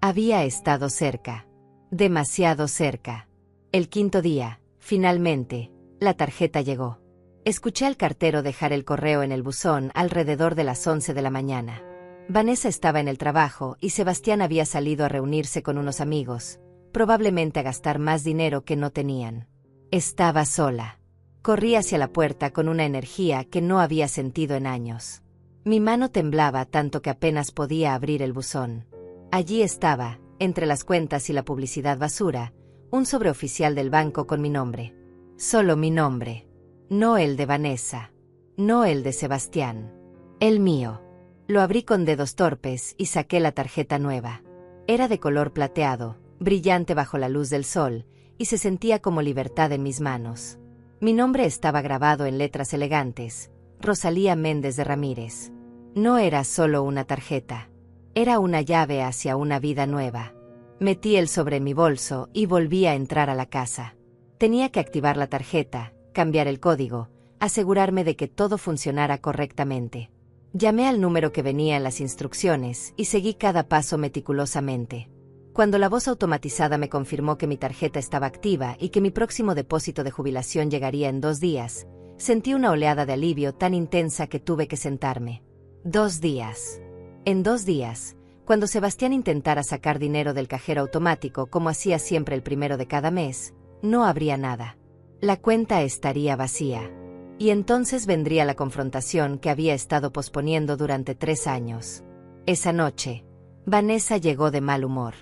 Speaker 1: Había estado cerca. Demasiado cerca. El quinto día, finalmente, la tarjeta llegó. Escuché al cartero dejar el correo en el buzón alrededor de las 11 de la mañana. Vanessa estaba en el trabajo y Sebastián había salido a reunirse con unos amigos, probablemente a gastar más dinero que no tenían. Estaba sola. Corrí hacia la puerta con una energía que no había sentido en años. Mi mano temblaba tanto que apenas podía abrir el buzón. Allí estaba, entre las cuentas y la publicidad basura, un sobreoficial del banco con mi nombre. Solo mi nombre. No el de Vanessa. No el de Sebastián. El mío. Lo abrí con dedos torpes y saqué la tarjeta nueva. Era de color plateado, brillante bajo la luz del sol, y se sentía como libertad en mis manos. Mi nombre estaba grabado en letras elegantes: Rosalía Méndez de Ramírez. No era solo una tarjeta. Era una llave hacia una vida nueva. Metí el sobre en mi bolso y volví a entrar a la casa. Tenía que activar la tarjeta, cambiar el código, asegurarme de que todo funcionara correctamente. Llamé al número que venía en las instrucciones y seguí cada paso meticulosamente. Cuando la voz automatizada me confirmó que mi tarjeta estaba activa y que mi próximo depósito de jubilación llegaría en 2 días, sentí una oleada de alivio tan intensa que tuve que sentarme. 2 días. En 2 días, cuando Sebastián intentara sacar dinero del cajero automático como hacía siempre el primero de cada mes, no habría nada. La cuenta estaría vacía. Y entonces vendría la confrontación que había estado posponiendo durante 3 años. Esa noche, Vanessa llegó de mal humor.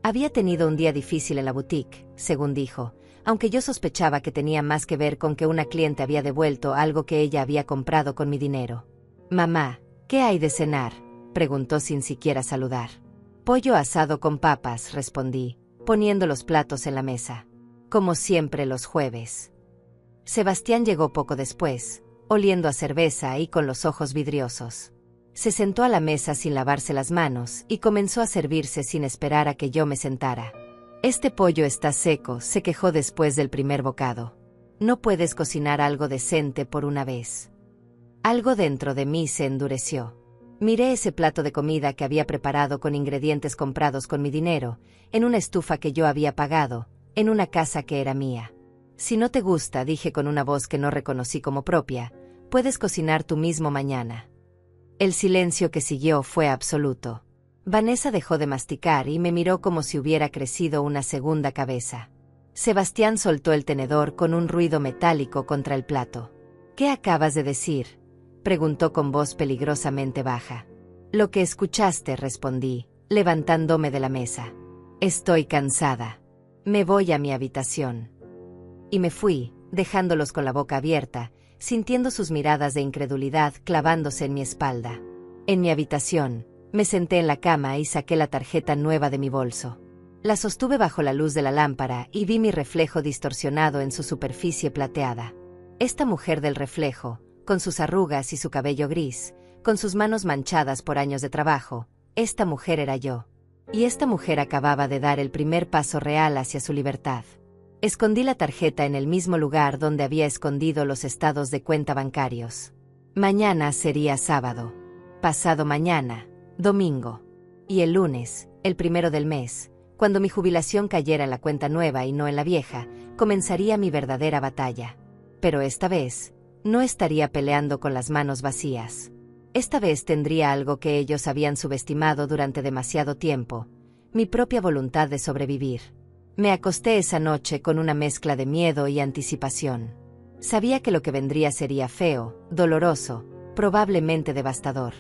Speaker 1: Había tenido un día difícil en la boutique, según dijo, aunque yo sospechaba que tenía más que ver con que una cliente había devuelto algo que ella había comprado con mi dinero. «Mamá, ¿qué hay de cenar?», preguntó sin siquiera saludar. «Pollo asado con papas», respondí, poniendo los platos en la mesa. Como siempre los jueves. Sebastián llegó poco después, oliendo a cerveza y con los ojos vidriosos. Se sentó a la mesa sin lavarse las manos y comenzó a servirse sin esperar a que yo me sentara. «Este pollo está seco», se quejó después del primer bocado. «¿No puedes cocinar algo decente por una vez?». Algo dentro de mí se endureció. Miré ese plato de comida que había preparado con ingredientes comprados con mi dinero, en una estufa que yo había pagado, en una casa que era mía. «Si no te gusta», dije con una voz que no reconocí como propia, «puedes cocinar tú mismo mañana». El silencio que siguió fue absoluto. Vanessa dejó de masticar y me miró como si hubiera crecido una segunda cabeza. Sebastián soltó el tenedor con un ruido metálico contra el plato. «¿Qué acabas de decir?», preguntó con voz peligrosamente baja. «Lo que escuchaste», respondí, levantándome de la mesa. «Estoy cansada. Me voy a mi habitación». Y me fui, dejándolos con la boca abierta, sintiendo sus miradas de incredulidad clavándose en mi espalda. En mi habitación, me senté en la cama y saqué la tarjeta nueva de mi bolso. La sostuve bajo la luz de la lámpara y vi mi reflejo distorsionado en su superficie plateada. Esta mujer del reflejo, con sus arrugas y su cabello gris, con sus manos manchadas por años de trabajo, esta mujer era yo. Y esta mujer acababa de dar el primer paso real hacia su libertad. Escondí la tarjeta en el mismo lugar donde había escondido los estados de cuenta bancarios. Mañana sería sábado. Pasado mañana, domingo. Y el lunes, el 1 del mes, cuando mi jubilación cayera en la cuenta nueva y no en la vieja, comenzaría mi verdadera batalla. Pero esta vez, no estaría peleando con las manos vacías. Esta vez tendría algo que ellos habían subestimado durante demasiado tiempo: mi propia voluntad de sobrevivir. Me acosté esa noche con una mezcla de miedo y anticipación. Sabía que lo que vendría sería feo, doloroso, probablemente devastador.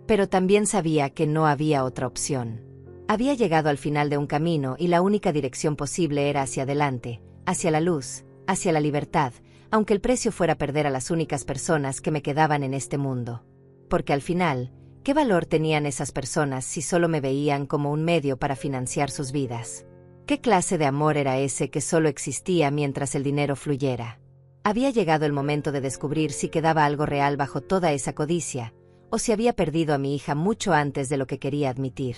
Speaker 1: Pero también sabía que no había otra opción. Había llegado al final de un camino y la única dirección posible era hacia adelante, hacia la luz, hacia la libertad, aunque el precio fuera perder a las únicas personas que me quedaban en este mundo. Porque al final, ¿qué valor tenían esas personas si solo me veían como un medio para financiar sus vidas? ¿Qué clase de amor era ese que solo existía mientras el dinero fluyera? Había llegado el momento de descubrir si quedaba algo real bajo toda esa codicia, o si había perdido a mi hija mucho antes de lo que quería admitir.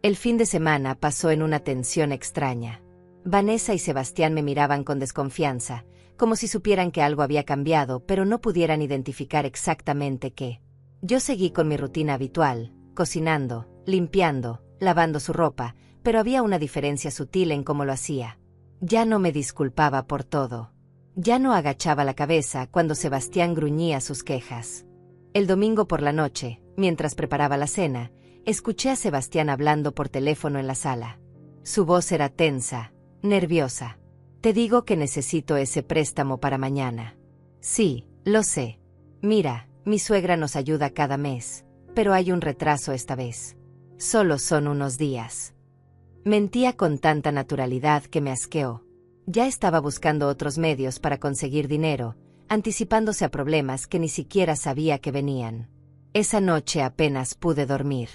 Speaker 1: El fin de semana pasó en una tensión extraña. Vanessa y Sebastián me miraban con desconfianza, como si supieran que algo había cambiado, pero no pudieran identificar exactamente qué. Yo seguí con mi rutina habitual, cocinando, limpiando, lavando su ropa, pero había una diferencia sutil en cómo lo hacía. Ya no me disculpaba por todo. Ya no agachaba la cabeza cuando Sebastián gruñía sus quejas. El domingo por la noche, mientras preparaba la cena, escuché a Sebastián hablando por teléfono en la sala. Su voz era tensa, nerviosa. Te digo que necesito ese préstamo para mañana. Sí, lo sé. Mira, mi suegra nos ayuda cada mes, pero hay un retraso esta vez. Solo son unos días. Mentía con tanta naturalidad que me asqueó. Ya estaba buscando otros medios para conseguir dinero, anticipándose a problemas que ni siquiera sabía que venían. Esa noche apenas pude dormir.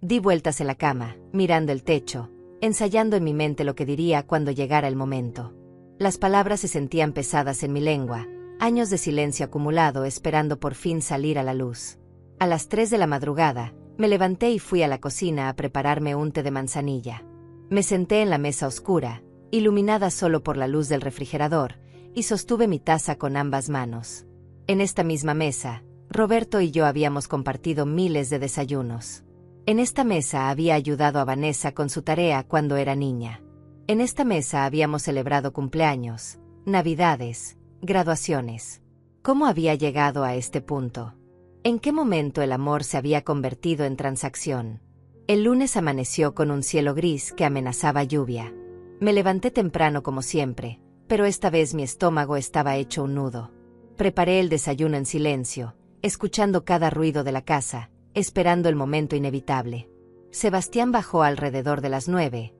Speaker 1: Di vueltas en la cama, mirando el techo, ensayando en mi mente lo que diría cuando llegara el momento. Las palabras se sentían pesadas en mi lengua, años de silencio acumulado esperando por fin salir a la luz. A las 3 de la madrugada, me levanté y fui a la cocina a prepararme un té de manzanilla. Me senté en la mesa oscura, iluminada solo por la luz del refrigerador, y sostuve mi taza con ambas manos. En esta misma mesa, Roberto y yo habíamos compartido miles de desayunos. En esta mesa había ayudado a Vanessa con su tarea cuando era niña. En esta mesa habíamos celebrado cumpleaños, navidades, graduaciones. ¿Cómo había llegado a este punto? ¿En qué momento el amor se había convertido en transacción? El lunes amaneció con un cielo gris que amenazaba lluvia. Me levanté temprano como siempre, pero esta vez mi estómago estaba hecho un nudo. Preparé el desayuno en silencio, escuchando cada ruido de la casa, esperando el momento inevitable. Sebastián bajó alrededor de las 9,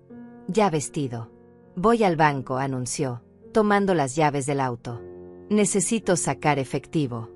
Speaker 1: ya vestido. Voy al banco, anunció, tomando las llaves del auto. Necesito sacar efectivo.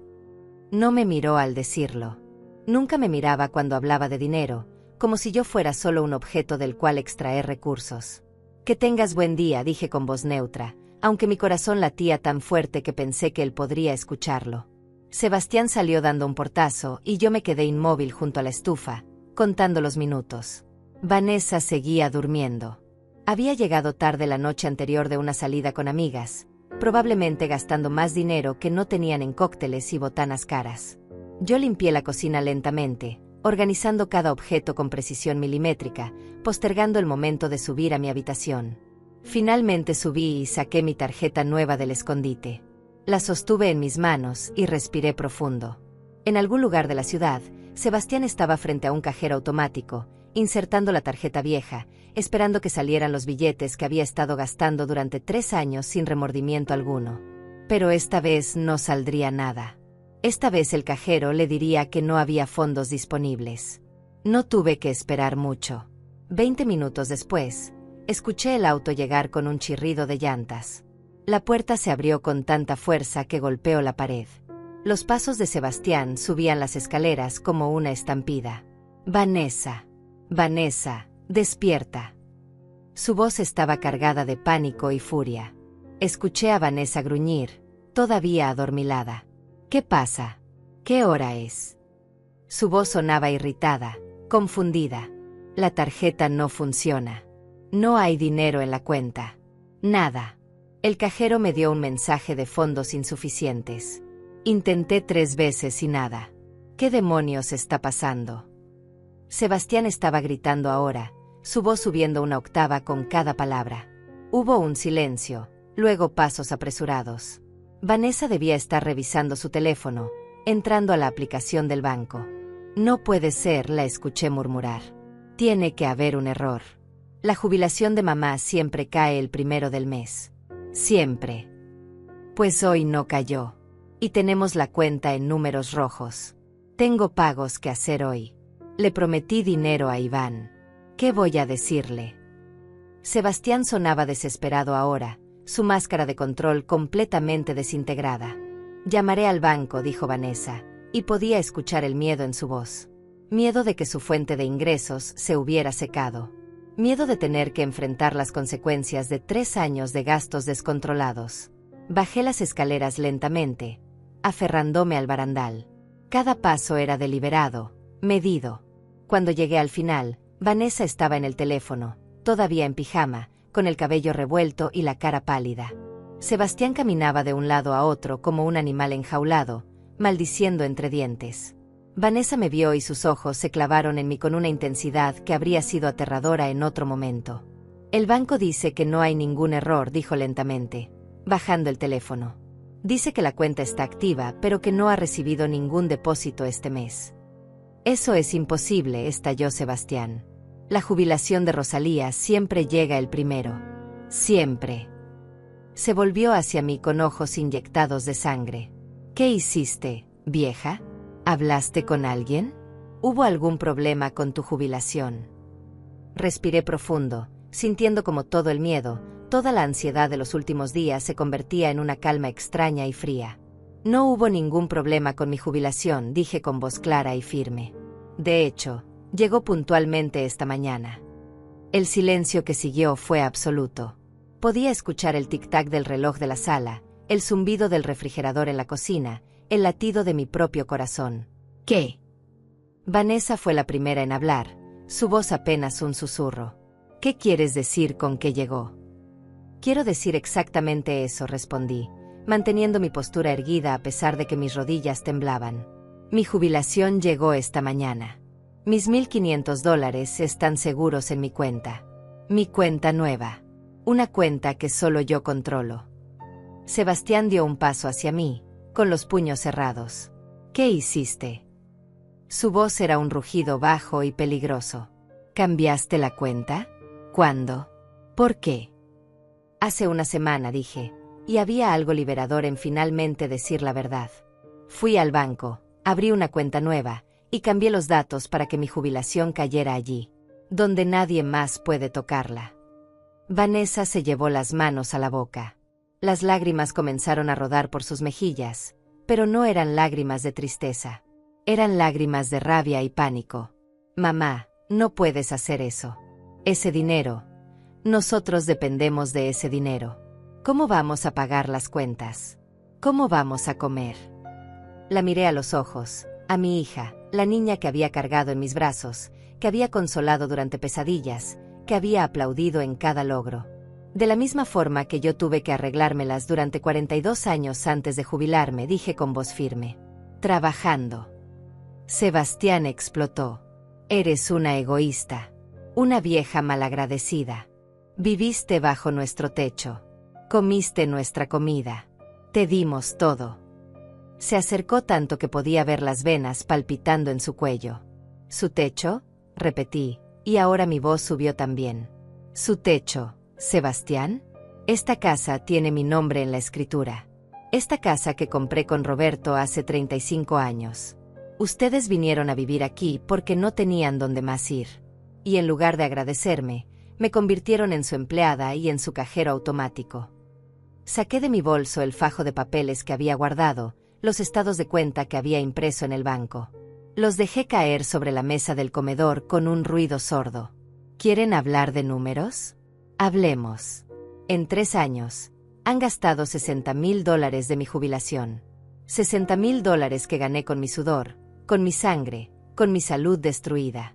Speaker 1: No me miró al decirlo. Nunca me miraba cuando hablaba de dinero, como si yo fuera solo un objeto del cual extraer recursos. Que tengas buen día, dije con voz neutra, aunque mi corazón latía tan fuerte que pensé que él podría escucharlo. Sebastián salió dando un portazo y yo me quedé inmóvil junto a la estufa, contando los minutos. Vanessa seguía durmiendo. Había llegado tarde la noche anterior de una salida con amigas, probablemente gastando más dinero que no tenían en cócteles y botanas caras. Yo limpié la cocina lentamente, organizando cada objeto con precisión milimétrica, postergando el momento de subir a mi habitación. Finalmente subí y saqué mi tarjeta nueva del escondite. La sostuve en mis manos y respiré profundo. En algún lugar de la ciudad, Sebastián estaba frente a un cajero automático, insertando la tarjeta vieja, esperando que salieran los billetes que había estado gastando durante 3 años sin remordimiento alguno. Pero esta vez no saldría nada. Esta vez el cajero le diría que no había fondos disponibles. No tuve que esperar mucho. 20 minutos después, escuché el auto llegar con un chirrido de llantas. La puerta se abrió con tanta fuerza que golpeó la pared. Los pasos de Sebastián subían las escaleras como una estampida. Vanessa. Vanessa, despierta. Su voz estaba cargada de pánico y furia. Escuché a Vanessa gruñir, todavía adormilada. ¿Qué pasa? ¿Qué hora es? Su voz sonaba irritada, confundida. La tarjeta no funciona. No hay dinero en la cuenta. Nada. El cajero me dio un mensaje de fondos insuficientes. Intenté 3 veces y nada. ¿Qué demonios está pasando? Sebastián estaba gritando ahora, su voz subiendo una octava con cada palabra. Hubo un silencio, luego pasos apresurados. Vanessa debía estar revisando su teléfono, entrando a la aplicación del banco. No puede ser, la escuché murmurar. Tiene que haber un error. La jubilación de mamá siempre cae el 1 del mes. Siempre. Pues hoy no cayó. Y tenemos la cuenta en números rojos. Tengo pagos que hacer hoy. Le prometí dinero a Iván. ¿Qué voy a decirle? Sebastián sonaba desesperado ahora, su máscara de control completamente desintegrada. Llamaré al banco, dijo Vanessa, y podía escuchar el miedo en su voz. Miedo de que su fuente de ingresos se hubiera secado. Miedo de tener que enfrentar las consecuencias de 3 años de gastos descontrolados. Bajé las escaleras lentamente, aferrándome al barandal. Cada paso era deliberado, medido. Cuando llegué al final, Vanessa estaba en el teléfono, todavía en pijama, con el cabello revuelto y la cara pálida. Sebastián caminaba de un lado a otro como un animal enjaulado, maldiciendo entre dientes. Vanessa me vio y sus ojos se clavaron en mí con una intensidad que habría sido aterradora en otro momento. El banco dice que no hay ningún error, dijo lentamente, bajando el teléfono. Dice que la cuenta está activa, pero que no ha recibido ningún depósito este mes. Eso es imposible, estalló Sebastián. La jubilación de Rosalía siempre llega el primero. Siempre. Se volvió hacia mí con ojos inyectados de sangre. ¿Qué hiciste, vieja? ¿Hablaste con alguien? ¿Hubo algún problema con tu jubilación? Respiré profundo, sintiendo como todo el miedo, toda la ansiedad de los últimos días se convertía en una calma extraña y fría. No hubo ningún problema con mi jubilación, dije con voz clara y firme. De hecho, llegó puntualmente esta mañana. El silencio que siguió fue absoluto. Podía escuchar el tic-tac del reloj de la sala, el zumbido del refrigerador en la cocina, el latido de mi propio corazón. ¿Qué? Vanessa fue la primera en hablar, su voz apenas un susurro. ¿Qué quieres decir con que llegó? Quiero decir exactamente eso, respondí, manteniendo mi postura erguida a pesar de que mis rodillas temblaban. Mi jubilación llegó esta mañana. Mis $1,500 están seguros en mi cuenta. Mi cuenta nueva. Una cuenta que solo yo controlo. Sebastián dio un paso hacia mí, con los puños cerrados. ¿Qué hiciste? Su voz era un rugido bajo y peligroso. ¿Cambiaste la cuenta? ¿Cuándo? ¿Por qué? Hace una semana, dije, y había algo liberador en finalmente decir la verdad. Fui al banco, abrí una cuenta nueva, y cambié los datos para que mi jubilación cayera allí, donde nadie más puede tocarla. Vanessa se llevó las manos a la boca. Las lágrimas comenzaron a rodar por sus mejillas, pero no eran lágrimas de tristeza. Eran lágrimas de rabia y pánico. Mamá, no puedes hacer eso. Ese dinero. Nosotros dependemos de ese dinero. ¿Cómo vamos a pagar las cuentas? ¿Cómo vamos a comer? La miré a los ojos, a mi hija, la niña que había cargado en mis brazos, que había consolado durante pesadillas, que había aplaudido en cada logro. De la misma forma que yo tuve que arreglármelas durante 42 años antes de jubilarme, dije con voz firme. Trabajando. Sebastián explotó. Eres una egoísta. Una vieja malagradecida. Viviste bajo nuestro techo. Comiste nuestra comida. Te dimos todo. Se acercó tanto que podía ver las venas palpitando en su cuello. ¿Su techo? Repetí, y ahora mi voz subió también. ¿Su techo? ¿Sebastián? Esta casa tiene mi nombre en la escritura. Esta casa que compré con Roberto hace 35 años. Ustedes vinieron a vivir aquí porque no tenían dónde más ir. Y en lugar de agradecerme, me convirtieron en su empleada y en su cajero automático. Saqué de mi bolso el fajo de papeles que había guardado, los estados de cuenta que había impreso en el banco. Los dejé caer sobre la mesa del comedor con un ruido sordo. ¿Quieren hablar de números? Hablemos. En 3 años, han gastado $60,000 de mi jubilación. $60,000 que gané con mi sudor, con mi sangre, con mi salud destruida.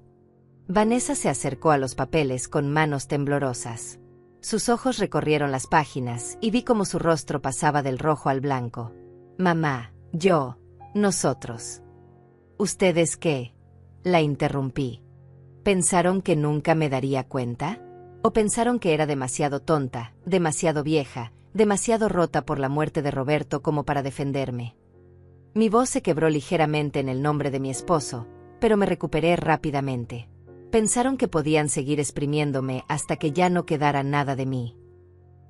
Speaker 1: Vanessa se acercó a los papeles con manos temblorosas. Sus ojos recorrieron las páginas y vi cómo su rostro pasaba del rojo al blanco. Mamá, yo, nosotros. ¿Ustedes qué? La interrumpí. ¿Pensaron que nunca me daría cuenta? ¿O pensaron que era demasiado tonta, demasiado vieja, demasiado rota por la muerte de Roberto como para defenderme? Mi voz se quebró ligeramente en el nombre de mi esposo, pero me recuperé rápidamente. Pensaron que podían seguir exprimiéndome hasta que ya no quedara nada de mí.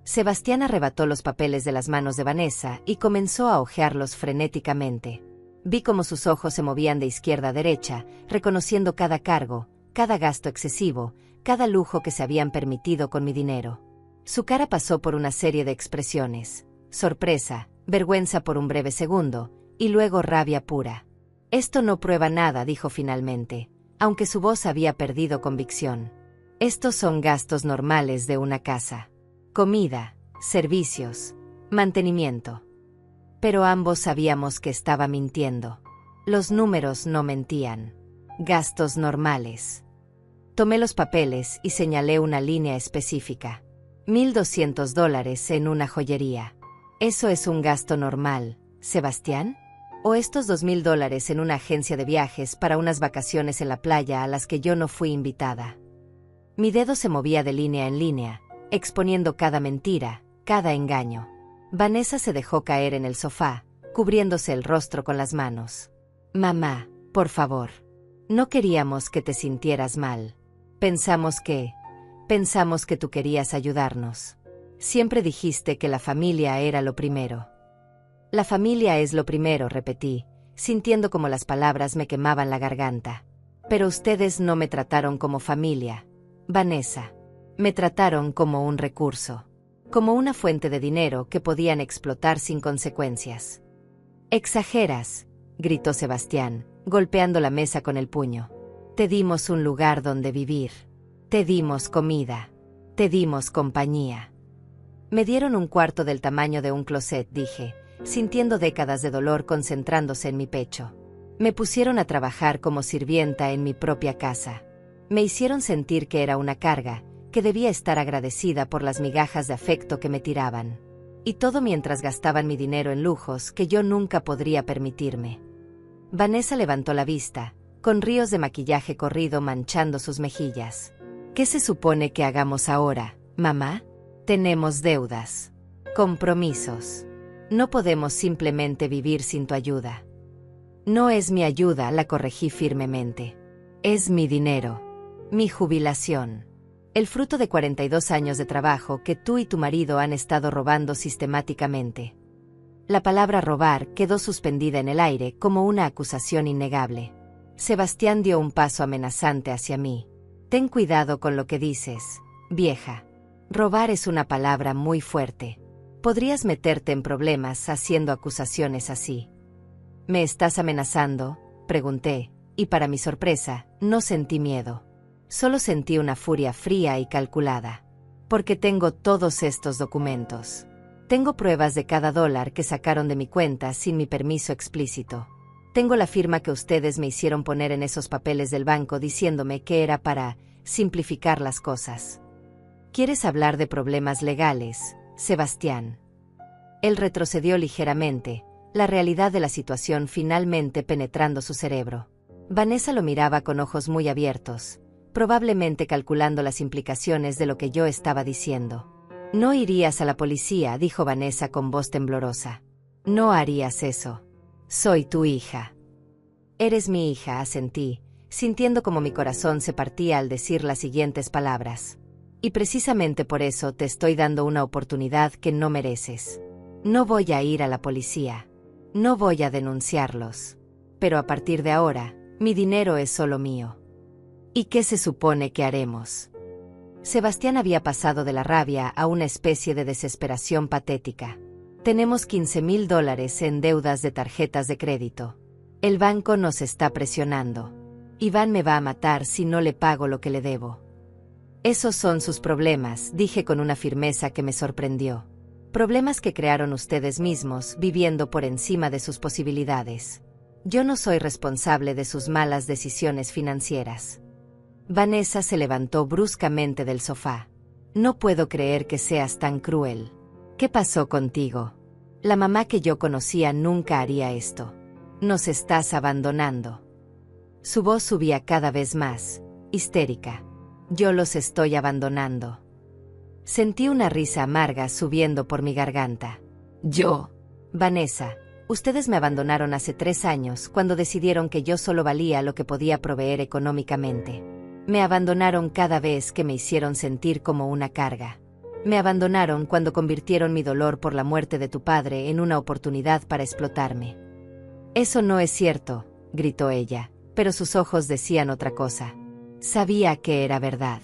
Speaker 1: Sebastián arrebató los papeles de las manos de Vanessa y comenzó a hojearlos frenéticamente. Vi cómo sus ojos se movían de izquierda a derecha, reconociendo cada cargo, cada gasto excesivo, cada lujo que se habían permitido con mi dinero. Su cara pasó por una serie de expresiones: sorpresa, vergüenza por un breve segundo, y luego rabia pura. Esto no prueba nada, dijo finalmente, aunque su voz había perdido convicción. Estos son gastos normales de una casa. Comida, servicios, mantenimiento. Pero ambos sabíamos que estaba mintiendo. Los números no mentían. Gastos normales. Tomé los papeles y señalé una línea específica. $1,200 en una joyería. ¿Eso es un gasto normal, Sebastián? ¿O estos $2,000 en una agencia de viajes para unas vacaciones en la playa a las que yo no fui invitada? Mi dedo se movía de línea en línea, exponiendo cada mentira, cada engaño. Vanessa se dejó caer en el sofá, cubriéndose el rostro con las manos. Mamá, por favor. No queríamos que te sintieras mal. Pensamos que tú querías ayudarnos. Siempre dijiste que la familia era lo primero. La familia es lo primero, repetí, sintiendo como las palabras me quemaban la garganta. Pero ustedes no me trataron como familia, Vanessa. Me trataron como un recurso, como una fuente de dinero que podían explotar sin consecuencias. Exageras, gritó Sebastián, golpeando la mesa con el puño. Te dimos un lugar donde vivir. Te dimos comida. Te dimos compañía. Me dieron un cuarto del tamaño de un closet, dije, sintiendo décadas de dolor concentrándose en mi pecho. Me pusieron a trabajar como sirvienta en mi propia casa. Me hicieron sentir que era una carga, que debía estar agradecida por las migajas de afecto que me tiraban. Y todo mientras gastaban mi dinero en lujos que yo nunca podría permitirme. Vanessa levantó la vista, con ríos de maquillaje corrido manchando sus mejillas. ¿Qué se supone que hagamos ahora, mamá? Tenemos deudas, compromisos. No podemos simplemente vivir sin tu ayuda. No es mi ayuda, la corregí firmemente. Es mi dinero, mi jubilación. El fruto de 42 años de trabajo que tú y tu marido han estado robando sistemáticamente. La palabra robar quedó suspendida en el aire como una acusación innegable. Sebastián dio un paso amenazante hacia mí. Ten cuidado con lo que dices, vieja. Robar es una palabra muy fuerte. Podrías meterte en problemas haciendo acusaciones así. ¿Me estás amenazando?, pregunté, y para mi sorpresa, no sentí miedo. Solo sentí una furia fría y calculada. Porque tengo todos estos documentos. Tengo pruebas de cada dólar que sacaron de mi cuenta sin mi permiso explícito. Tengo la firma que ustedes me hicieron poner en esos papeles del banco diciéndome que era para simplificar las cosas. ¿Quieres hablar de problemas legales, Sebastián? Él retrocedió ligeramente, la realidad de la situación finalmente penetrando su cerebro. Vanessa lo miraba con ojos muy abiertos, probablemente calculando las implicaciones de lo que yo estaba diciendo. No irías a la policía, dijo Vanessa con voz temblorosa. No harías eso. Soy tu hija. Eres mi hija, asentí, sintiendo como mi corazón se partía al decir las siguientes palabras. Y precisamente por eso te estoy dando una oportunidad que no mereces. No voy a ir a la policía. No voy a denunciarlos. Pero a partir de ahora, mi dinero es solo mío. ¿Y qué se supone que haremos? Sebastián había pasado de la rabia a una especie de desesperación patética. Tenemos $15,000 en deudas de tarjetas de crédito. El banco nos está presionando. Iván me va a matar si no le pago lo que le debo. Esos son sus problemas, dije con una firmeza que me sorprendió. Problemas que crearon ustedes mismos, viviendo por encima de sus posibilidades. Yo no soy responsable de sus malas decisiones financieras. Vanessa se levantó bruscamente del sofá. No puedo creer que seas tan cruel. ¿Qué pasó contigo? La mamá que yo conocía nunca haría esto. Nos estás abandonando. Su voz subía cada vez más, histérica. Yo los estoy abandonando. Sentí una risa amarga subiendo por mi garganta. ¿Yo? Vanessa, ustedes me abandonaron hace 3 años cuando decidieron que yo solo valía lo que podía proveer económicamente. Me abandonaron cada vez que me hicieron sentir como una carga. Me abandonaron cuando convirtieron mi dolor por la muerte de tu padre en una oportunidad para explotarme. Eso no es cierto, gritó ella, pero sus ojos decían otra cosa. Sabía que era verdad.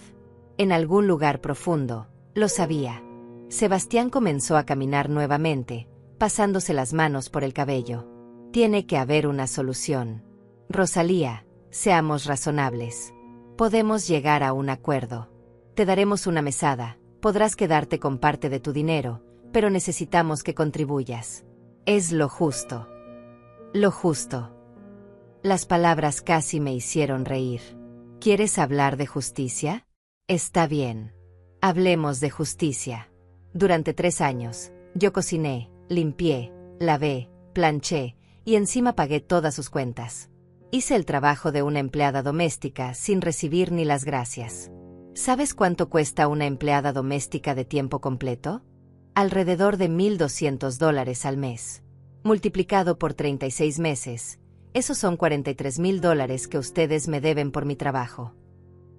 Speaker 1: En algún lugar profundo, lo sabía. Sebastián comenzó a caminar nuevamente, pasándose las manos por el cabello. Tiene que haber una solución. Rosalía, seamos razonables. Podemos llegar a un acuerdo. Te daremos una mesada, podrás quedarte con parte de tu dinero, pero necesitamos que contribuyas. Es lo justo. Lo justo. Las palabras casi me hicieron reír. ¿Quieres hablar de justicia? Está bien. Hablemos de justicia. Durante 3 años, yo cociné, limpié, lavé, planché, y encima pagué todas sus cuentas. Hice el trabajo de una empleada doméstica sin recibir ni las gracias. ¿Sabes cuánto cuesta una empleada doméstica de tiempo completo? Alrededor de $1,200 al mes. Multiplicado por 36 meses, esos son $43,000 que ustedes me deben por mi trabajo.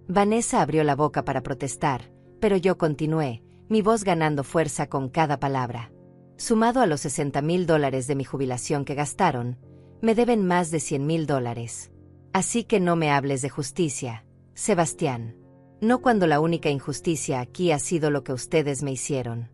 Speaker 1: Vanessa abrió la boca para protestar, pero yo continué, mi voz ganando fuerza con cada palabra. Sumado a los $60,000 de mi jubilación que gastaron, me deben más de $100,000. Así que no me hables de justicia, Sebastián. No cuando la única injusticia aquí ha sido lo que ustedes me hicieron.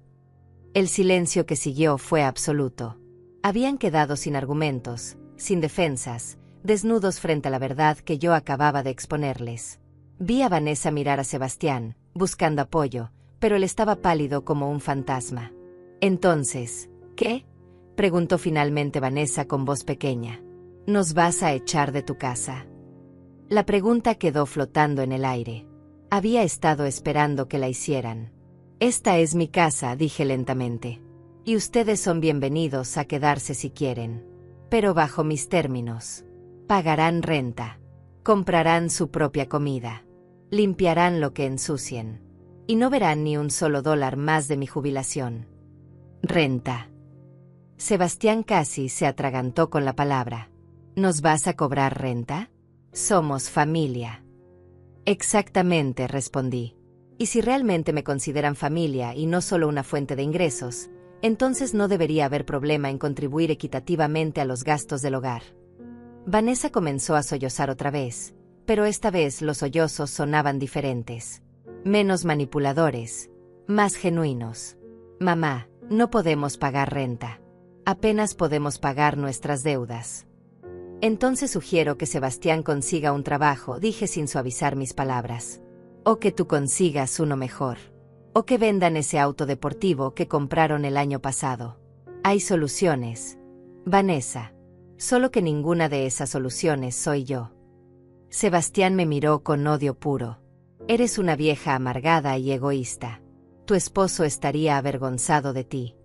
Speaker 1: El silencio que siguió fue absoluto. Habían quedado sin argumentos, sin defensas, desnudos frente a la verdad que yo acababa de exponerles. Vi a Vanessa mirar a Sebastián, buscando apoyo, pero él estaba pálido como un fantasma. Entonces, ¿qué? Preguntó finalmente Vanessa con voz pequeña. ¿Nos vas a echar de tu casa? La pregunta quedó flotando en el aire. Había estado esperando que la hicieran. Esta es mi casa, dije lentamente. Y ustedes son bienvenidos a quedarse si quieren. Pero bajo mis términos. Pagarán renta. Comprarán su propia comida. Limpiarán lo que ensucien. Y no verán ni un solo dólar más de mi jubilación. Renta. Sebastián casi se atragantó con la palabra. ¿Nos vas a cobrar renta? Somos familia. Exactamente, respondí. Y si realmente me consideran familia y no solo una fuente de ingresos, entonces no debería haber problema en contribuir equitativamente a los gastos del hogar. Vanessa comenzó a sollozar otra vez, pero esta vez los sollozos sonaban diferentes. Menos manipuladores, más genuinos. Mamá, no podemos pagar renta. Apenas podemos pagar nuestras deudas. Entonces sugiero que Sebastián consiga un trabajo, dije sin suavizar mis palabras. O que tú consigas uno mejor. O que vendan ese auto deportivo que compraron el año pasado. Hay soluciones, Vanessa. Solo que ninguna de esas soluciones soy yo. Sebastián me miró con odio puro. Eres una vieja amargada y egoísta. Tu esposo estaría avergonzado de ti.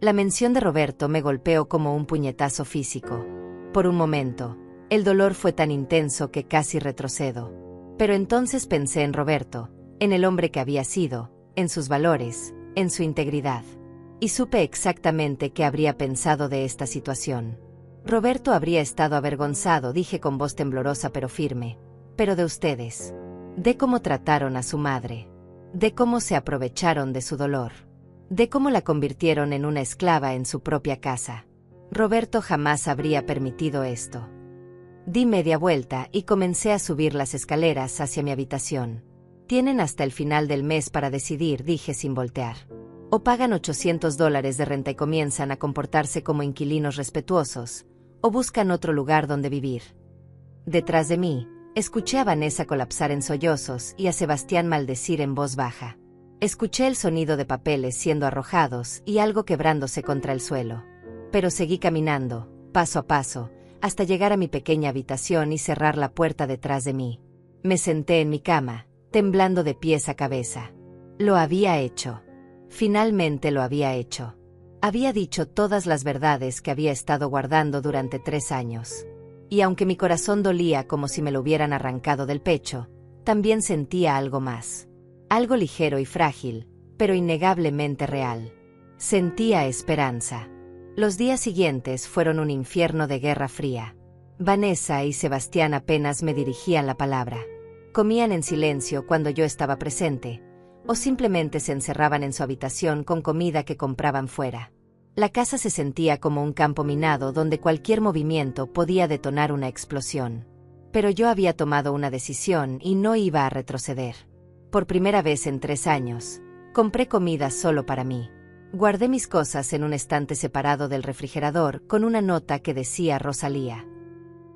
Speaker 1: La mención de Roberto me golpeó como un puñetazo físico. Por un momento, el dolor fue tan intenso que casi retrocedo. Pero entonces pensé en Roberto, en el hombre que había sido, en sus valores, en su integridad. Y supe exactamente qué habría pensado de esta situación. Roberto habría estado avergonzado, dije con voz temblorosa pero firme. Pero de ustedes. De cómo trataron a su madre. De cómo se aprovecharon de su dolor. De cómo la convirtieron en una esclava en su propia casa. Roberto jamás habría permitido esto. Di media vuelta y comencé a subir las escaleras hacia mi habitación. Tienen hasta el final del mes para decidir, dije sin voltear. O pagan $800 de renta y comienzan a comportarse como inquilinos respetuosos, o buscan otro lugar donde vivir. Detrás de mí, escuché a Vanessa colapsar en sollozos y a Sebastián maldecir en voz baja. Escuché el sonido de papeles siendo arrojados y algo quebrándose contra el suelo. Pero seguí caminando, paso a paso, hasta llegar a mi pequeña habitación y cerrar la puerta detrás de mí. Me senté en mi cama, temblando de pies a cabeza. Lo había hecho. Finalmente lo había hecho. Había dicho todas las verdades que había estado guardando durante 3 años. Y aunque mi corazón dolía como si me lo hubieran arrancado del pecho, también sentía algo más. Algo ligero y frágil, pero innegablemente real. Sentía esperanza. Los días siguientes fueron un infierno de guerra fría. Vanessa y Sebastián apenas me dirigían la palabra. Comían en silencio cuando yo estaba presente, o simplemente se encerraban en su habitación con comida que compraban fuera. La casa se sentía como un campo minado donde cualquier movimiento podía detonar una explosión. Pero yo había tomado una decisión y no iba a retroceder. Por primera vez en 3 años, compré comida solo para mí. Guardé mis cosas en un estante separado del refrigerador con una nota que decía Rosalía.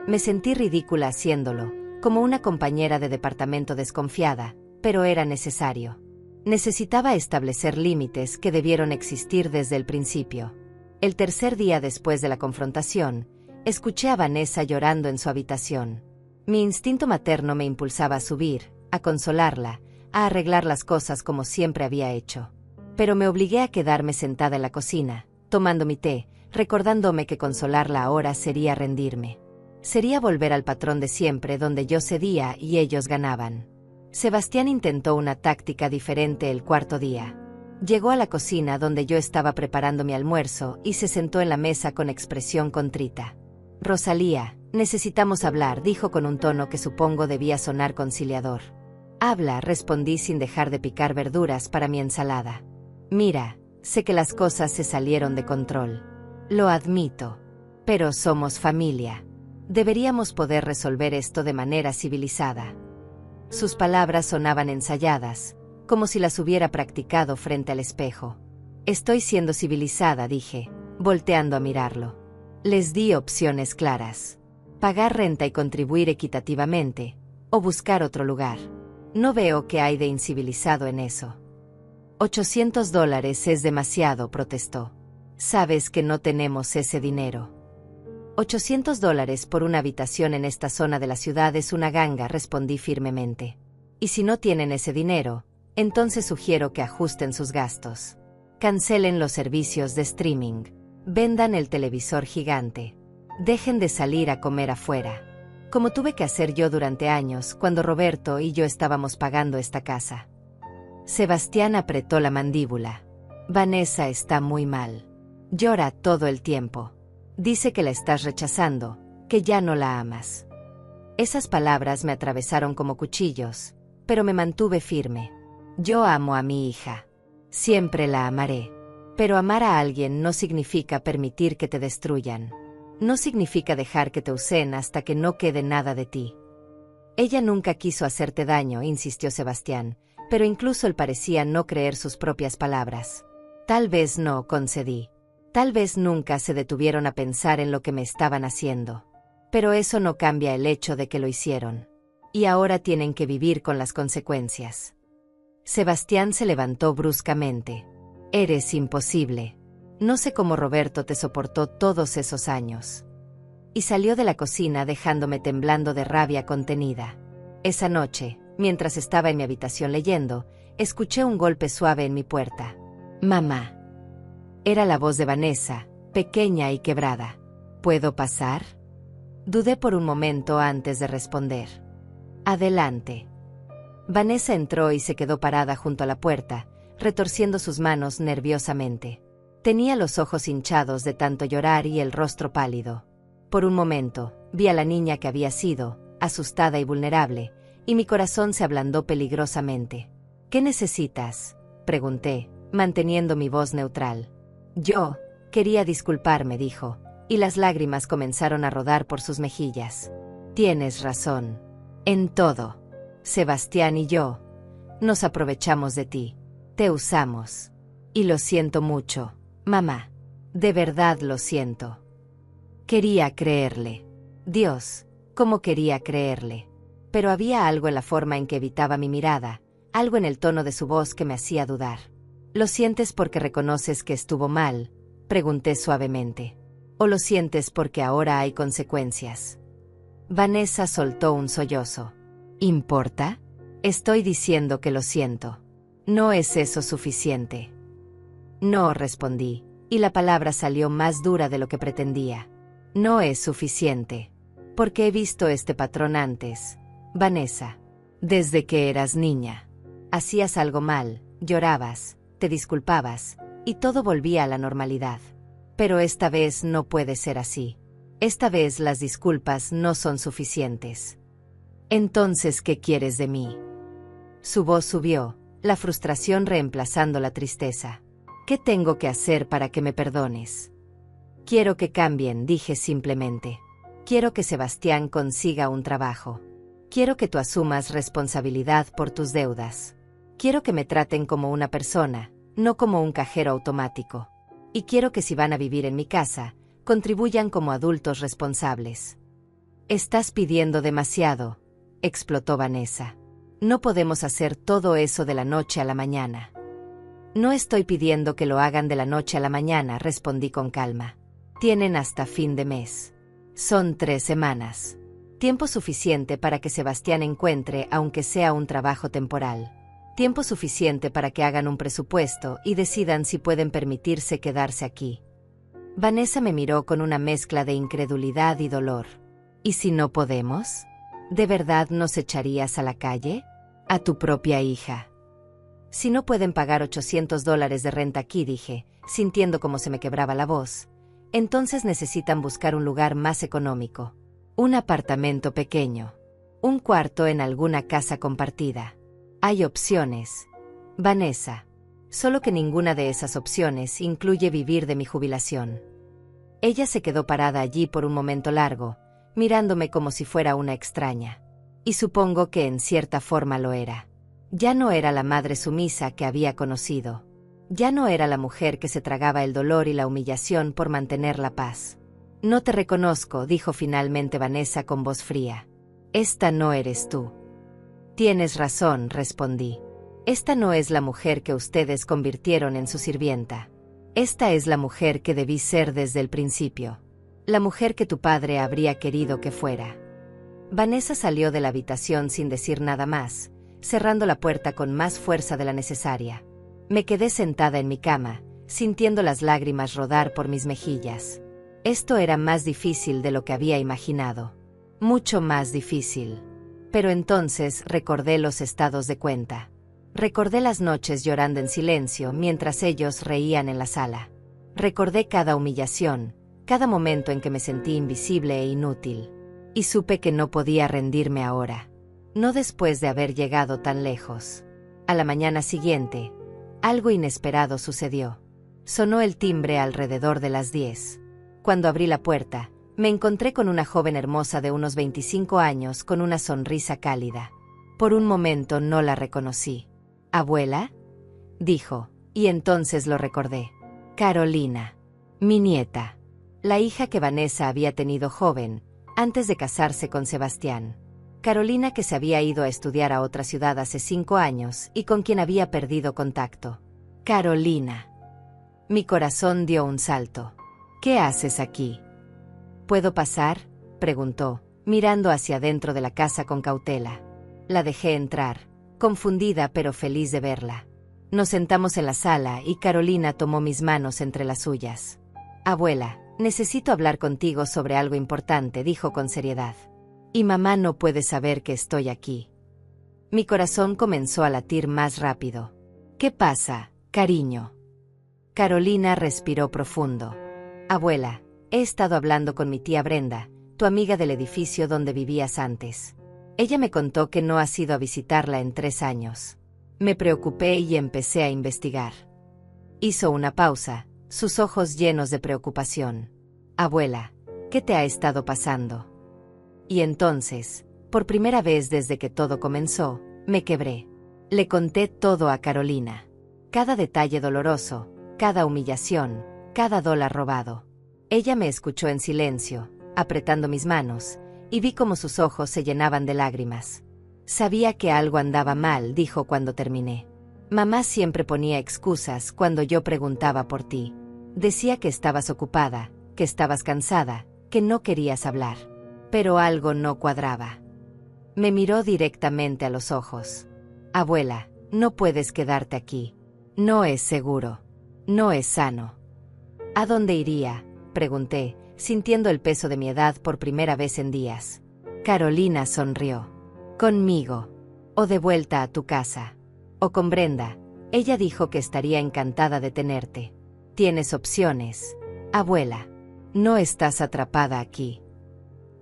Speaker 1: Me sentí ridícula haciéndolo, como una compañera de departamento desconfiada, pero era necesario. Necesitaba establecer límites que debieron existir desde el principio. El tercer día después de la confrontación, escuché a Vanessa llorando en su habitación. Mi instinto materno me impulsaba a subir, a consolarla, a arreglar las cosas como siempre había hecho. Pero me obligué a quedarme sentada en la cocina, tomando mi té, recordándome que consolarla ahora sería rendirme. Sería volver al patrón de siempre donde yo cedía y ellos ganaban. Sebastián intentó una táctica diferente el cuarto día. Llegó a la cocina donde yo estaba preparando mi almuerzo y se sentó en la mesa con expresión contrita. «Rosalía, necesitamos hablar», dijo con un tono que supongo debía sonar conciliador. «Habla», respondí sin dejar de picar verduras para mi ensalada. «Mira, sé que las cosas se salieron de control. Lo admito. Pero somos familia. Deberíamos poder resolver esto de manera civilizada». Sus palabras sonaban ensayadas, como si las hubiera practicado frente al espejo. «Estoy siendo civilizada», dije, volteando a mirarlo. Les di opciones claras. Pagar renta y contribuir equitativamente, o buscar otro lugar. No veo qué hay de incivilizado en eso. $800 es demasiado, protestó. Sabes que no tenemos ese dinero. $800 por una habitación en esta zona de la ciudad es una ganga, respondí firmemente. Y si no tienen ese dinero, entonces sugiero que ajusten sus gastos. Cancelen los servicios de streaming. Vendan el televisor gigante. Dejen de salir a comer afuera. Como tuve que hacer yo durante años cuando Roberto y yo estábamos pagando esta casa. Sebastián apretó la mandíbula. Vanessa está muy mal. Llora todo el tiempo. Dice que la estás rechazando, que ya no la amas. Esas palabras me atravesaron como cuchillos, pero me mantuve firme. Yo amo a mi hija. Siempre la amaré. Pero amar a alguien no significa permitir que te destruyan. No significa dejar que te usen hasta que no quede nada de ti. Ella nunca quiso hacerte daño, insistió Sebastián, pero incluso él parecía no creer sus propias palabras. Tal vez no, concedí. Tal vez nunca se detuvieron a pensar en lo que me estaban haciendo. Pero eso no cambia el hecho de que lo hicieron. Y ahora tienen que vivir con las consecuencias. Sebastián se levantó bruscamente. Eres imposible. No sé cómo Roberto te soportó todos esos años. Y salió de la cocina dejándome temblando de rabia contenida. Esa noche, mientras estaba en mi habitación leyendo, escuché un golpe suave en mi puerta. «Mamá». Era la voz de Vanessa, pequeña y quebrada. «¿Puedo pasar?». Dudé por un momento antes de responder. «Adelante». Vanessa entró y se quedó parada junto a la puerta, retorciendo sus manos nerviosamente. Tenía los ojos hinchados de tanto llorar y el rostro pálido. Por un momento, vi a la niña que había sido, asustada y vulnerable, y mi corazón se ablandó peligrosamente. «¿Qué necesitas?», pregunté, manteniendo mi voz neutral. «Yo quería disculparme», dijo, y las lágrimas comenzaron a rodar por sus mejillas. «Tienes razón. En todo. Sebastián y yo nos aprovechamos de ti. Te usamos. Y lo siento mucho, mamá. De verdad lo siento». Quería creerle. Dios, cómo quería creerle. Pero había algo en la forma en que evitaba mi mirada, algo en el tono de su voz que me hacía dudar. «¿Lo sientes porque reconoces que estuvo mal?», pregunté suavemente. «¿O lo sientes porque ahora hay consecuencias?». Vanessa soltó un sollozo. «¿Importa? Estoy diciendo que lo siento. ¿No es eso suficiente?». «No», respondí, y la palabra salió más dura de lo que pretendía. «No es suficiente. Porque he visto este patrón antes, Vanessa. Desde que eras niña. Hacías algo mal, llorabas, te disculpabas, y todo volvía a la normalidad. Pero esta vez no puede ser así. Esta vez las disculpas no son suficientes. Entonces, ¿qué quieres de mí?». Su voz subió, la frustración reemplazando la tristeza. «¿Qué tengo que hacer para que me perdones?». «Quiero que cambien», dije simplemente. «Quiero que Sebastián consiga un trabajo. Quiero que tú asumas responsabilidad por tus deudas. Quiero que me traten como una persona, no como un cajero automático. Y quiero que si van a vivir en mi casa, contribuyan como adultos responsables». «Estás pidiendo demasiado», explotó Vanessa. «No podemos hacer todo eso de la noche a la mañana». «No estoy pidiendo que lo hagan de la noche a la mañana», respondí con calma. «Tienen hasta fin de mes. Son 3 semanas. Tiempo suficiente para que Sebastián encuentre, aunque sea un trabajo temporal. Tiempo suficiente para que hagan un presupuesto y decidan si pueden permitirse quedarse aquí. Vanessa me miró con una mezcla de incredulidad y dolor. ¿Y si no podemos? ¿De verdad nos echarías a la calle? A tu propia hija. Si no pueden pagar $800 de renta aquí, dije, sintiendo cómo se me quebraba la voz, entonces necesitan buscar un lugar más económico. Un apartamento pequeño. Un cuarto en alguna casa compartida. Hay opciones. Vanessa. Solo que ninguna de esas opciones incluye vivir de mi jubilación. Ella se quedó parada allí por un momento largo, mirándome como si fuera una extraña. Y supongo que en cierta forma lo era. Ya no era la madre sumisa que había conocido. Ya no era la mujer que se tragaba el dolor y la humillación por mantener la paz. No te reconozco, dijo finalmente Vanessa con voz fría. Esta no eres tú. Tienes razón, respondí. Esta no es la mujer que ustedes convirtieron en su sirvienta. Esta es la mujer que debí ser desde el principio. La mujer que tu padre habría querido que fuera. Vanessa salió de la habitación sin decir nada más, cerrando la puerta con más fuerza de la necesaria. Me quedé sentada en mi cama, sintiendo las lágrimas rodar por mis mejillas. Esto era más difícil de lo que había imaginado. Mucho más difícil. Pero entonces recordé los estados de cuenta. Recordé las noches llorando en silencio mientras ellos reían en la sala. Recordé cada humillación, cada momento en que me sentí invisible e inútil. Y supe que no podía rendirme ahora. No después de haber llegado tan lejos. A la mañana siguiente, algo inesperado sucedió. Sonó el timbre alrededor de las 10. Cuando abrí la puerta, me encontré con una joven hermosa de unos 25 años con una sonrisa cálida. Por un momento no la reconocí. ¿Abuela?, dijo, y entonces lo recordé. Carolina. Mi nieta. La hija que Vanessa había tenido joven, antes de casarse con Sebastián. Carolina, que se había ido a estudiar a otra ciudad hace 5 años y con quien había perdido contacto. Carolina. Mi corazón dio un salto. ¿Qué haces aquí? ¿Puedo pasar?, preguntó, mirando hacia adentro de la casa con cautela. La dejé entrar, confundida pero feliz de verla. Nos sentamos en la sala y Carolina tomó mis manos entre las suyas. Abuela, necesito hablar contigo sobre algo importante, dijo con seriedad. Y mamá no puede saber que estoy aquí. Mi corazón comenzó a latir más rápido. ¿Qué pasa, cariño? Carolina respiró profundo. Abuela, he estado hablando con mi tía Brenda, tu amiga del edificio donde vivías antes. Ella me contó que no has ido a visitarla en 3 años. Me preocupé y empecé a investigar. Hizo una pausa, sus ojos llenos de preocupación. Abuela, ¿qué te ha estado pasando? Y entonces, por primera vez desde que todo comenzó, me quebré. Le conté todo a Carolina. Cada detalle doloroso, cada humillación, cada dólar robado. Ella me escuchó en silencio, apretando mis manos, y vi cómo sus ojos se llenaban de lágrimas. Sabía que algo andaba mal, dijo cuando terminé. Mamá siempre ponía excusas cuando yo preguntaba por ti. Decía que estabas ocupada, que estabas cansada, que no querías hablar. Pero algo no cuadraba. Me miró directamente a los ojos. Abuela, no puedes quedarte aquí. No es seguro. No es sano. ¿A dónde iría?, pregunté, sintiendo el peso de mi edad por primera vez en días. Carolina sonrió. Conmigo. O de vuelta a tu casa. O con Brenda. Ella dijo que estaría encantada de tenerte. Tienes opciones. Abuela. No estás atrapada aquí.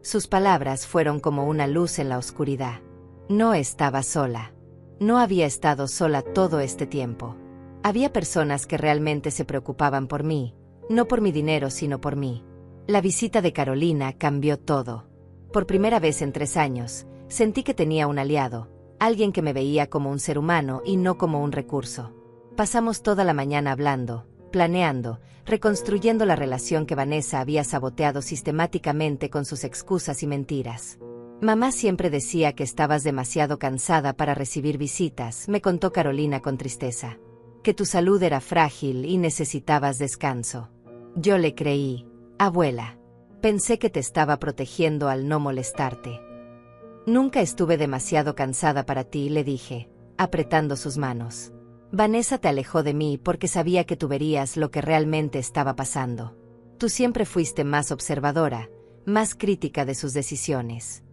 Speaker 1: Sus palabras fueron como una luz en la oscuridad. No estaba sola. No había estado sola todo este tiempo. Había personas que realmente se preocupaban por mí, no por mi dinero sino por mí. La visita de Carolina cambió todo. Por primera vez en 3 años, sentí que tenía un aliado, alguien que me veía como un ser humano y no como un recurso. Pasamos toda la mañana hablando, planeando, reconstruyendo la relación que Vanessa había saboteado sistemáticamente con sus excusas y mentiras. Mamá siempre decía que estabas demasiado cansada para recibir visitas, me contó Carolina con tristeza. Que tu salud era frágil y necesitabas descanso. Yo le creí. Abuela. Pensé que te estaba protegiendo al no molestarte. Nunca estuve demasiado cansada para ti, le dije, apretando sus manos. Vanessa te alejó de mí porque sabía que tú verías lo que realmente estaba pasando. Tú siempre fuiste más observadora, más crítica de sus decisiones.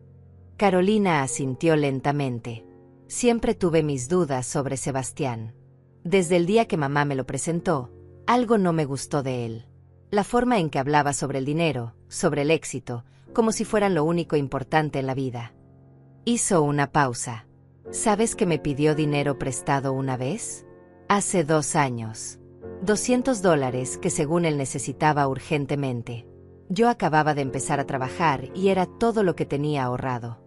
Speaker 1: Carolina asintió lentamente. Siempre tuve mis dudas sobre Sebastián. Desde el día que mamá me lo presentó, algo no me gustó de él. La forma en que hablaba sobre el dinero, sobre el éxito, como si fueran lo único importante en la vida. Hizo una pausa. ¿Sabes que me pidió dinero prestado una vez? Hace 2 años. $200 que según él necesitaba urgentemente. Yo acababa de empezar a trabajar y era todo lo que tenía ahorrado.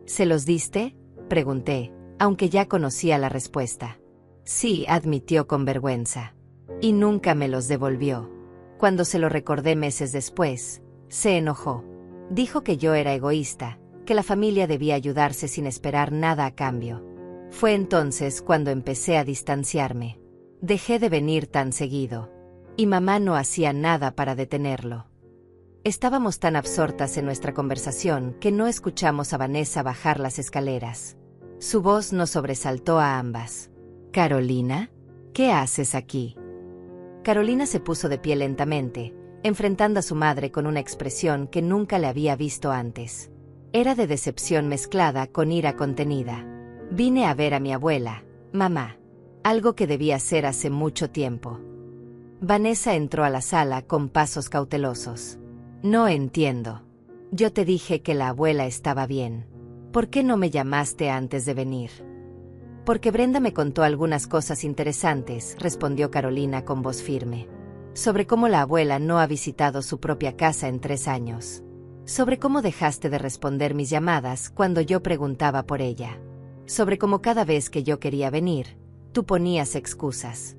Speaker 1: ¿Se los diste?, pregunté, aunque ya conocía la respuesta. Sí, admitió con vergüenza. Y nunca me los devolvió. Cuando se lo recordé meses después, se enojó. Dijo que yo era egoísta, que la familia debía ayudarse sin esperar nada a cambio. Fue entonces cuando empecé a distanciarme. Dejé de venir tan seguido. Y mamá no hacía nada para detenerlo. Estábamos tan absortas en nuestra conversación que no escuchamos a Vanessa bajar las escaleras. Su voz nos sobresaltó a ambas. «Carolina, ¿qué haces aquí?» Carolina se puso de pie lentamente, enfrentando a su madre con una expresión que nunca le había visto antes. Era de decepción mezclada con ira contenida. «Vine a ver a mi abuela, mamá. Algo que debía hacer hace mucho tiempo». Vanessa entró a la sala con pasos cautelosos. «No entiendo. Yo te dije que la abuela estaba bien. ¿Por qué no me llamaste antes de venir?» «Porque Brenda me contó algunas cosas interesantes», respondió Carolina con voz firme. «Sobre cómo la abuela no ha visitado su propia casa en 3 años. Sobre cómo dejaste de responder mis llamadas cuando yo preguntaba por ella. Sobre cómo cada vez que yo quería venir, tú ponías excusas».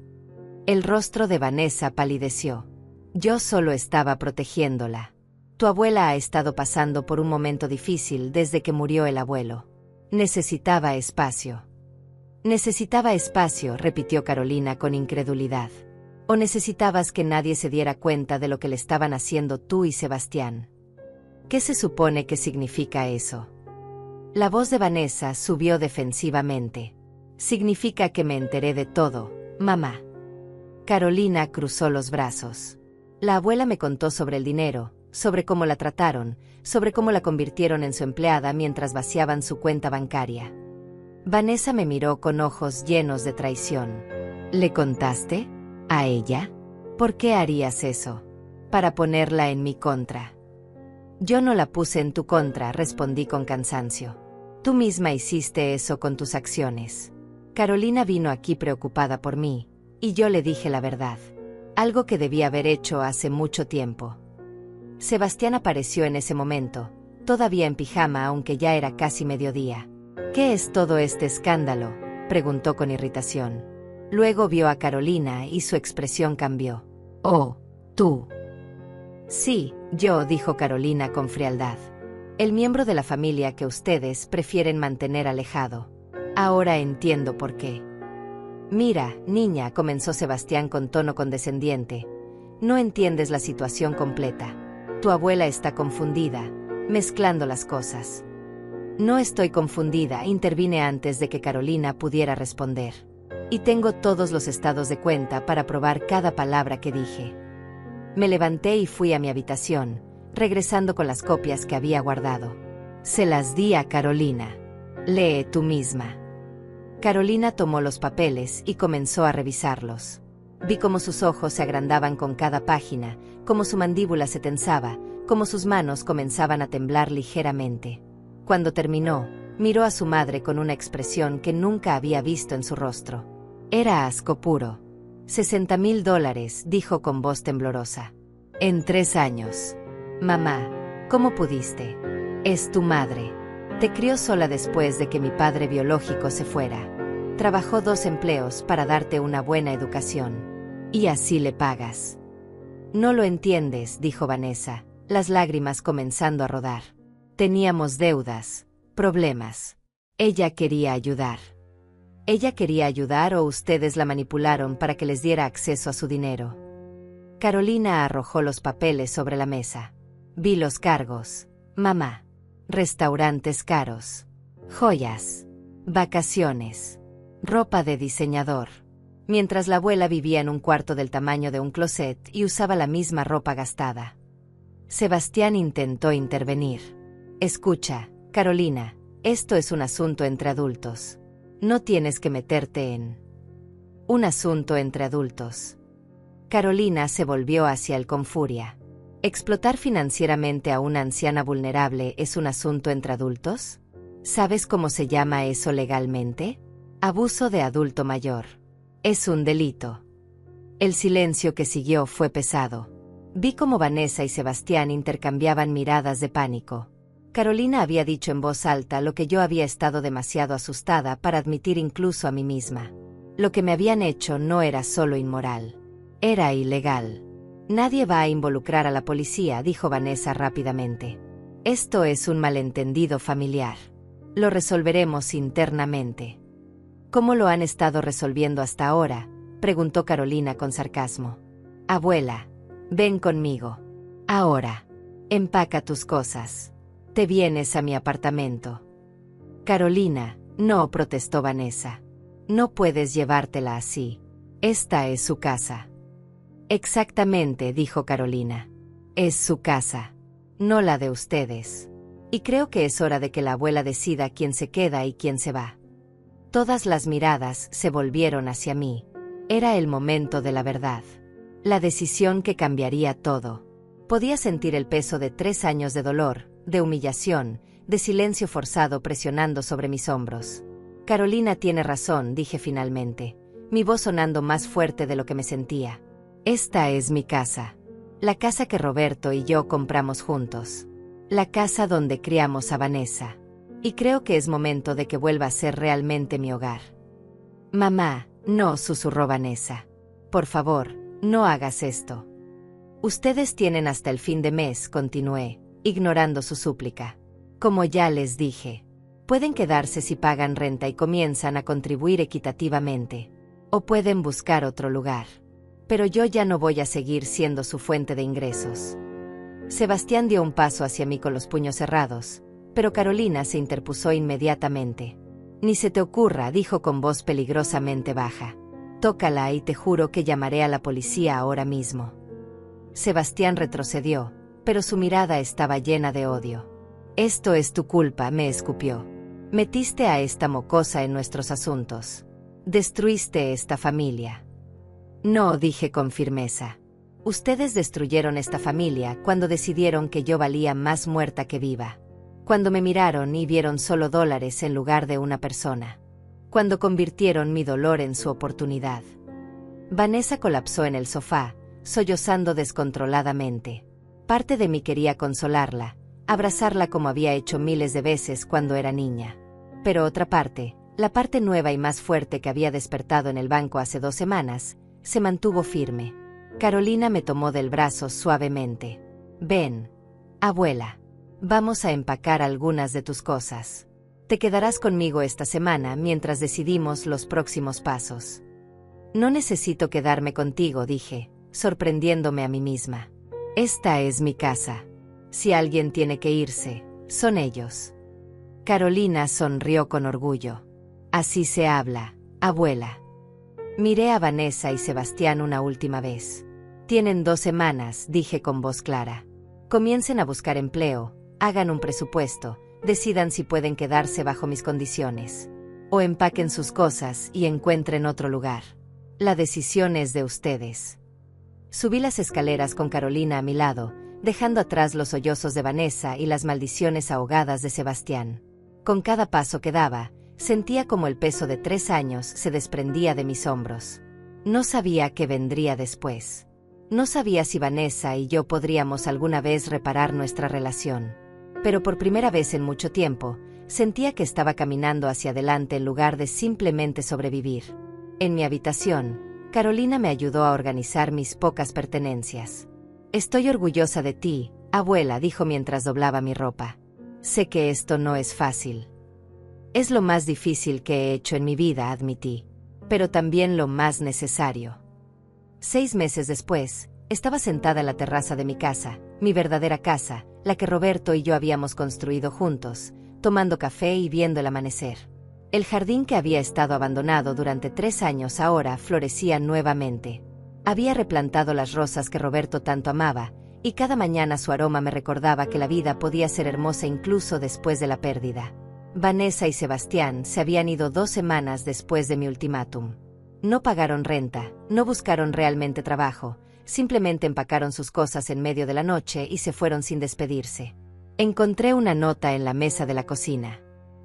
Speaker 1: El rostro de Vanessa palideció. «Yo solo estaba protegiéndola. Tu abuela ha estado pasando por un momento difícil desde que murió el abuelo. Necesitaba espacio». «Necesitaba espacio», repitió Carolina con incredulidad. «¿O necesitabas que nadie se diera cuenta de lo que le estaban haciendo tú y Sebastián?» «¿Qué se supone que significa eso?» La voz de Vanessa subió defensivamente. «Significa que me enteré de todo, mamá». Carolina cruzó los brazos. «La abuela me contó sobre el dinero, sobre cómo la trataron, sobre cómo la convirtieron en su empleada mientras vaciaban su cuenta bancaria». Vanessa me miró con ojos llenos de traición. «¿Le contaste? ¿A ella? ¿Por qué harías eso? Para ponerla en mi contra». «Yo no la puse en tu contra», respondí con cansancio. «Tú misma hiciste eso con tus acciones. Carolina vino aquí preocupada por mí, y yo le dije la verdad. Algo que debía haber hecho hace mucho tiempo». Sebastián apareció en ese momento, todavía en pijama aunque ya era casi mediodía. «¿Qué es todo este escándalo?», preguntó con irritación. Luego vio a Carolina y su expresión cambió. «Oh, tú». «Sí, yo», dijo Carolina con frialdad. «El miembro de la familia que ustedes prefieren mantener alejado. Ahora entiendo por qué». «Mira, niña», comenzó Sebastián con tono condescendiente. «No entiendes la situación completa. Tu abuela está confundida, mezclando las cosas». «No estoy confundida», intervine antes de que Carolina pudiera responder. «Y tengo todos los estados de cuenta para probar cada palabra que dije». Me levanté y fui a mi habitación, regresando con las copias que había guardado. Se las di a Carolina. «Lee tú misma». Carolina tomó los papeles y comenzó a revisarlos. Vi cómo sus ojos se agrandaban con cada página, cómo su mandíbula se tensaba, cómo sus manos comenzaban a temblar ligeramente. Cuando terminó, miró a su madre con una expresión que nunca había visto en su rostro. Era asco puro. $60,000, dijo con voz temblorosa. «En 3 años. Mamá, ¿cómo pudiste? Es tu madre. Te crió sola después de que mi padre biológico se fuera. Trabajó 2 empleos para darte una buena educación. Y así le pagas». «No lo entiendes», dijo Vanessa, las lágrimas comenzando a rodar. «Teníamos deudas, problemas. Ella quería ayudar». ¿Ella quería ayudar o ustedes la manipularon para que les diera acceso a su dinero? Carolina arrojó los papeles sobre la mesa. «Vi los cargos, mamá. restaurantes caros, joyas, vacaciones, ropa de diseñador. Mientras la abuela vivía en un cuarto del tamaño de un closet y usaba la misma ropa gastada. Sebastián intentó intervenir. Escucha, Carolina, esto es un asunto entre adultos. No tienes que meterte en un asunto entre adultos. Carolina se volvió hacia él con furia. ¿Explotar financieramente a una anciana vulnerable es un asunto entre adultos? ¿Sabes cómo se llama eso legalmente? Abuso de adulto mayor. Es un delito. El silencio que siguió fue pesado. Vi cómo Vanessa y Sebastián intercambiaban miradas de pánico. Carolina había dicho en voz alta lo que yo había estado demasiado asustada para admitir incluso a mí misma. Lo que me habían hecho no era solo inmoral. Era ilegal. Nadie va a involucrar a la policía, dijo Vanessa rápidamente. Esto es un malentendido familiar. Lo resolveremos internamente. ¿Cómo lo han estado resolviendo hasta ahora?, preguntó Carolina con sarcasmo. Abuela, ven conmigo. Ahora. Empaca tus cosas. Te vienes a mi apartamento. Carolina, no, protestó Vanessa. No puedes llevártela así. Esta es su casa. Exactamente, dijo Carolina. Es su casa. No la de ustedes. Y creo que es hora de que la abuela decida quién se queda y quién se va. Todas las miradas se volvieron hacia mí. Era el momento de la verdad. La decisión que cambiaría todo. Podía sentir el peso de 3 años de dolor, de humillación, de silencio forzado presionando sobre mis hombros. Carolina tiene razón, dije finalmente, mi voz sonando más fuerte de lo que me sentía. Esta es mi casa. La casa que Roberto y yo compramos juntos. La casa donde criamos a Vanessa. Y creo que es momento de que vuelva a ser realmente mi hogar. Mamá, no, susurró Vanessa. Por favor, no hagas esto. Ustedes tienen hasta el fin de mes, continué, ignorando su súplica. Como ya les dije, pueden quedarse si pagan renta y comienzan a contribuir equitativamente. O pueden buscar otro lugar. Pero yo ya no voy a seguir siendo su fuente de ingresos. Sebastián dio un paso hacia mí con los puños cerrados, pero Carolina se interpuso inmediatamente. Ni se te ocurra, dijo con voz peligrosamente baja. Tócala y te juro que llamaré a la policía ahora mismo. Sebastián retrocedió, pero su mirada estaba llena de odio. Esto es tu culpa, me escupió. Metiste a esta mocosa en nuestros asuntos. Destruiste esta familia. No, dije con firmeza. Ustedes destruyeron esta familia cuando decidieron que yo valía más muerta que viva. Cuando me miraron y vieron solo dólares en lugar de una persona. Cuando convirtieron mi dolor en su oportunidad. Vanessa colapsó en el sofá, sollozando descontroladamente. Parte de mí quería consolarla, abrazarla como había hecho miles de veces cuando era niña. Pero otra parte, la parte nueva y más fuerte que había despertado en el banco hace 2 semanas, se mantuvo firme. Carolina me tomó del brazo suavemente. Ven, abuela. Vamos a empacar algunas de tus cosas. Te quedarás conmigo esta semana mientras decidimos los próximos pasos. No necesito quedarme contigo, dije, sorprendiéndome a mí misma. Esta es mi casa. Si alguien tiene que irse, son ellos. Carolina sonrió con orgullo. Así se habla, abuela. Miré a Vanessa y Sebastián una última vez. Tienen 2 semanas, dije con voz clara. Comiencen a buscar empleo, hagan un presupuesto, decidan si pueden quedarse bajo mis condiciones. O empaquen sus cosas y encuentren otro lugar. La decisión es de ustedes. Subí las escaleras con Carolina a mi lado, dejando atrás los sollozos de Vanessa y las maldiciones ahogadas de Sebastián. Con cada paso que daba, sentía como el peso de 3 años se desprendía de mis hombros. No sabía qué vendría después. No sabía si Vanessa y yo podríamos alguna vez reparar nuestra relación. Pero por primera vez en mucho tiempo, sentía que estaba caminando hacia adelante en lugar de simplemente sobrevivir. En mi habitación, Carolina me ayudó a organizar mis pocas pertenencias. Estoy orgullosa de ti, abuela, dijo mientras doblaba mi ropa. Sé que esto no es fácil. Es lo más difícil que he hecho en mi vida, admití. Pero también lo más necesario. 6 meses después, estaba sentada en la terraza de mi casa, mi verdadera casa, la que Roberto y yo habíamos construido juntos, tomando café y viendo el amanecer. El jardín que había estado abandonado durante 3 años ahora florecía nuevamente. Había replantado las rosas que Roberto tanto amaba, y cada mañana su aroma me recordaba que la vida podía ser hermosa incluso después de la pérdida. Vanessa y Sebastián se habían ido 2 semanas después de mi ultimátum. No pagaron renta, no buscaron realmente trabajo, simplemente empacaron sus cosas en medio de la noche y se fueron sin despedirse. Encontré una nota en la mesa de la cocina.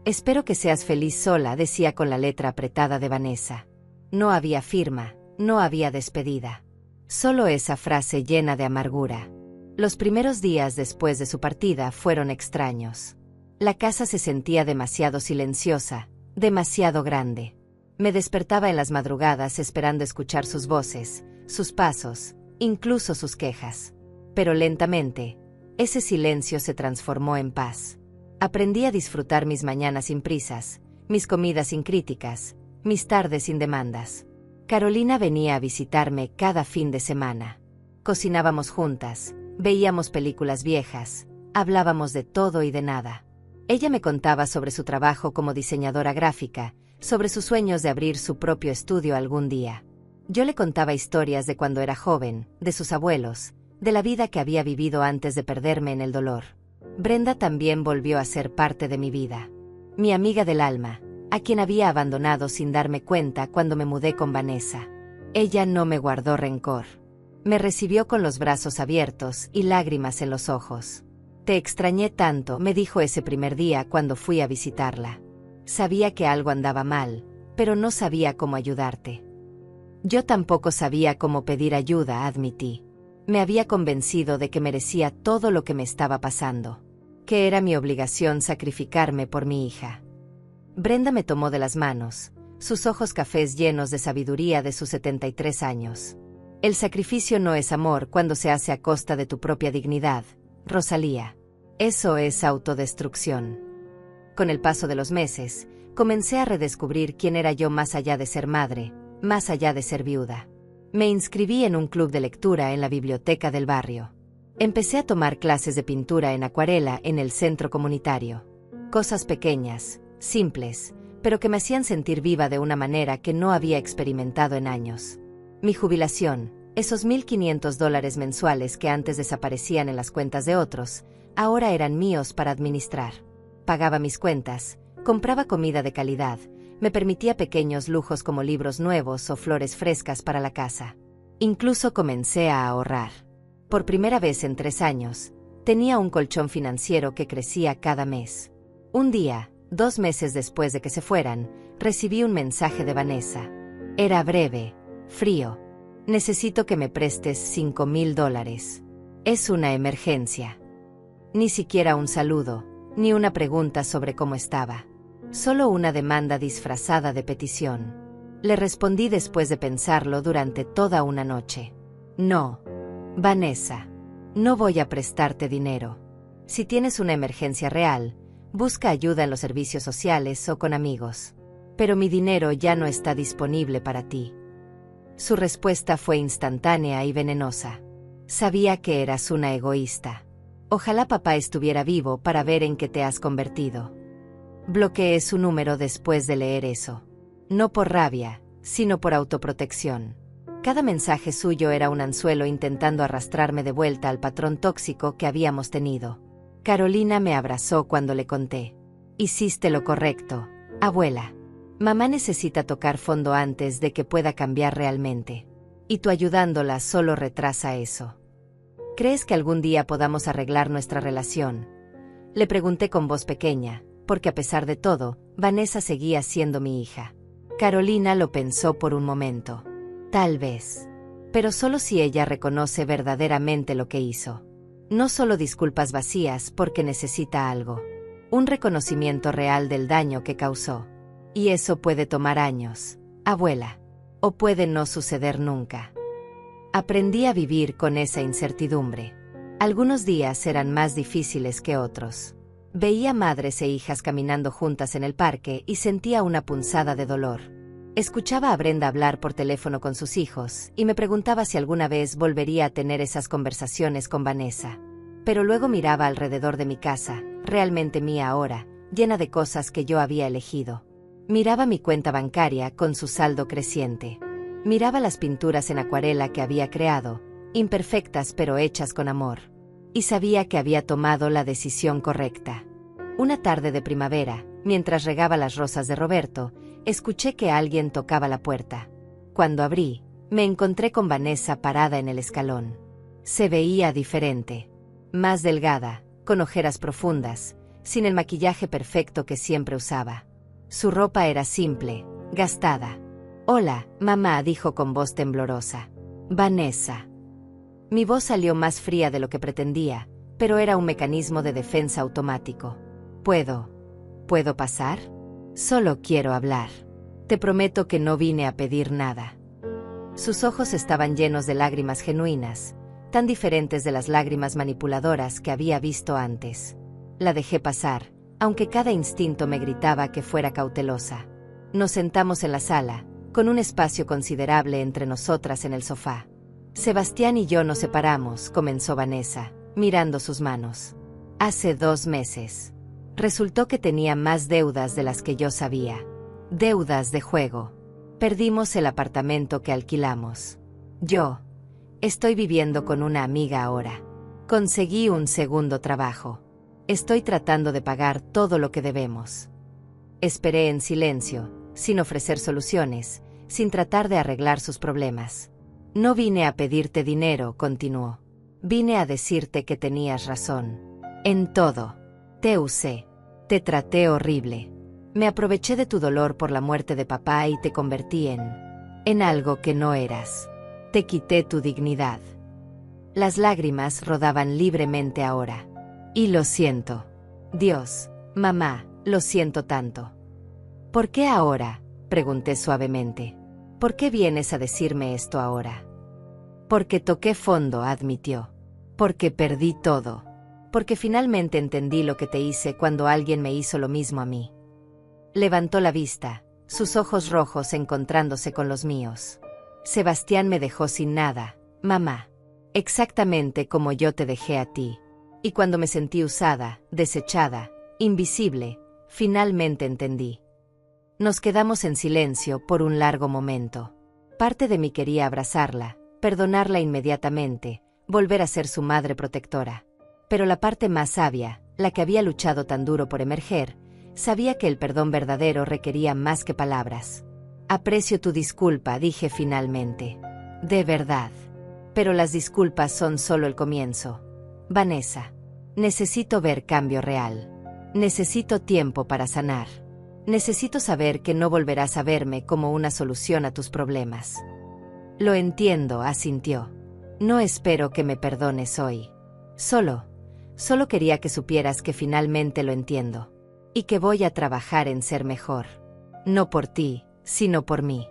Speaker 1: «Espero que seas feliz sola», decía con la letra apretada de Vanessa. No había firma, no había despedida. Solo esa frase llena de amargura. Los primeros días después de su partida fueron extraños. La casa se sentía demasiado silenciosa, demasiado grande. Me despertaba en las madrugadas esperando escuchar sus voces, sus pasos, incluso sus quejas. Pero lentamente, ese silencio se transformó en paz. Aprendí a disfrutar mis mañanas sin prisas, mis comidas sin críticas, mis tardes sin demandas. Carolina venía a visitarme cada fin de semana. Cocinábamos juntas, veíamos películas viejas, hablábamos de todo y de nada. Ella me contaba sobre su trabajo como diseñadora gráfica, sobre sus sueños de abrir su propio estudio algún día. Yo le contaba historias de cuando era joven, de sus abuelos, de la vida que había vivido antes de perderme en el dolor. Brenda también volvió a ser parte de mi vida. Mi amiga del alma, a quien había abandonado sin darme cuenta cuando me mudé con Vanessa. Ella no me guardó rencor. Me recibió con los brazos abiertos y lágrimas en los ojos. «Te extrañé tanto», me dijo ese primer día cuando fui a visitarla. «Sabía que algo andaba mal, pero no sabía cómo ayudarte». Yo tampoco sabía cómo pedir ayuda, admití. Me había convencido de que merecía todo lo que me estaba pasando, que era mi obligación sacrificarme por mi hija. Brenda me tomó de las manos, sus ojos cafés llenos de sabiduría de sus 73 años. «El sacrificio no es amor cuando se hace a costa de tu propia dignidad, Rosalía. Eso es autodestrucción». Con el paso de los meses, comencé a redescubrir quién era yo más allá de ser madre, más allá de ser viuda. Me inscribí en un club de lectura en la biblioteca del barrio. Empecé a tomar clases de pintura en acuarela en el centro comunitario. Cosas pequeñas, simples, pero que me hacían sentir viva de una manera que no había experimentado en años. Mi jubilación, esos $1,500 mensuales que antes desaparecían en las cuentas de otros, ahora eran míos para administrar. Pagaba mis cuentas, compraba comida de calidad, me permitía pequeños lujos como libros nuevos o flores frescas para la casa. Incluso comencé a ahorrar. Por primera vez en 3 años, tenía un colchón financiero que crecía cada mes. Un día, 2 meses después de que se fueran, recibí un mensaje de Vanessa. Era breve, frío. «Necesito que me prestes $5,000. Es una emergencia». Ni siquiera un saludo, ni una pregunta sobre cómo estaba. Solo una demanda disfrazada de petición. Le respondí después de pensarlo durante toda una noche. «No, Vanessa, no voy a prestarte dinero. Si tienes una emergencia real, busca ayuda en los servicios sociales o con amigos. Pero mi dinero ya no está disponible para ti». Su respuesta fue instantánea y venenosa. «Sabía que eras una egoísta. Ojalá papá estuviera vivo para ver en qué te has convertido». Bloqueé su número después de leer eso. No por rabia, sino por autoprotección. Cada mensaje suyo era un anzuelo intentando arrastrarme de vuelta al patrón tóxico que habíamos tenido. Carolina me abrazó cuando le conté. «Hiciste lo correcto, abuela. Mamá necesita tocar fondo antes de que pueda cambiar realmente. Y tú ayudándola solo retrasa eso. ¿Crees que algún día podamos arreglar nuestra relación?». Le pregunté con voz pequeña, porque a pesar de todo, Vanessa seguía siendo mi hija. Carolina lo pensó por un momento. «Tal vez. Pero solo si ella reconoce verdaderamente lo que hizo. No solo disculpas vacías porque necesita algo. Un reconocimiento real del daño que causó. Y eso puede tomar años, abuela. O puede no suceder nunca». Aprendí a vivir con esa incertidumbre. Algunos días eran más difíciles que otros. Veía madres e hijas caminando juntas en el parque y sentía una punzada de dolor. Escuchaba a Brenda hablar por teléfono con sus hijos y me preguntaba si alguna vez volvería a tener esas conversaciones con Vanessa. Pero luego miraba alrededor de mi casa, realmente mía ahora, llena de cosas que yo había elegido. Miraba mi cuenta bancaria con su saldo creciente. Miraba las pinturas en acuarela que había creado, imperfectas pero hechas con amor. Y sabía que había tomado la decisión correcta. Una tarde de primavera, mientras regaba las rosas de Roberto, escuché que alguien tocaba la puerta. Cuando abrí, me encontré con Vanessa parada en el escalón. Se veía diferente. Más delgada, con ojeras profundas, sin el maquillaje perfecto que siempre usaba. Su ropa era simple, gastada. «Hola, mamá», dijo con voz temblorosa. «Vanessa». Mi voz salió más fría de lo que pretendía, pero era un mecanismo de defensa automático. ¿Puedo pasar? Solo quiero hablar. Te prometo que no vine a pedir nada». Sus ojos estaban llenos de lágrimas genuinas, tan diferentes de las lágrimas manipuladoras que había visto antes. La dejé pasar, aunque cada instinto me gritaba que fuera cautelosa. Nos sentamos en la sala, con un espacio considerable entre nosotras en el sofá. «Sebastián y yo nos separamos», comenzó Vanessa, mirando sus manos. «Hace 2 meses. Resultó que tenía más deudas de las que yo sabía. Deudas de juego. Perdimos el apartamento que alquilamos. Yo estoy viviendo con una amiga ahora. Conseguí un segundo trabajo. Estoy tratando de pagar todo lo que debemos». Esperé en silencio, sin ofrecer soluciones, sin tratar de arreglar sus problemas. «No vine a pedirte dinero», continuó. «Vine a decirte que tenías razón. En todo. Te usé. Te traté horrible. Me aproveché de tu dolor por la muerte de papá y te convertí en algo que no eras. Te quité tu dignidad». Las lágrimas rodaban libremente ahora. «Y lo siento. Dios, mamá, lo siento tanto». «¿Por qué ahora?», pregunté suavemente. «¿Por qué vienes a decirme esto ahora?». «Porque toqué fondo», admitió. «Porque perdí todo. Porque finalmente entendí lo que te hice cuando alguien me hizo lo mismo a mí». Levantó la vista, sus ojos rojos encontrándose con los míos. «Sebastián me dejó sin nada, mamá. Exactamente como yo te dejé a ti. Y cuando me sentí usada, desechada, invisible, finalmente entendí». Nos quedamos en silencio por un largo momento. Parte de mí quería abrazarla, perdonarla inmediatamente, volver a ser su madre protectora. Pero la parte más sabia, la que había luchado tan duro por emerger, sabía que el perdón verdadero requería más que palabras. «Aprecio tu disculpa», dije finalmente. «De verdad. Pero las disculpas son solo el comienzo. Vanessa, necesito ver cambio real. Necesito tiempo para sanar. Necesito saber que no volverás a verme como una solución a tus problemas». «Lo entiendo», asintió. «No espero que me perdones hoy. Solo quería que supieras que finalmente lo entiendo. Y que voy a trabajar en ser mejor. No por ti, sino por mí».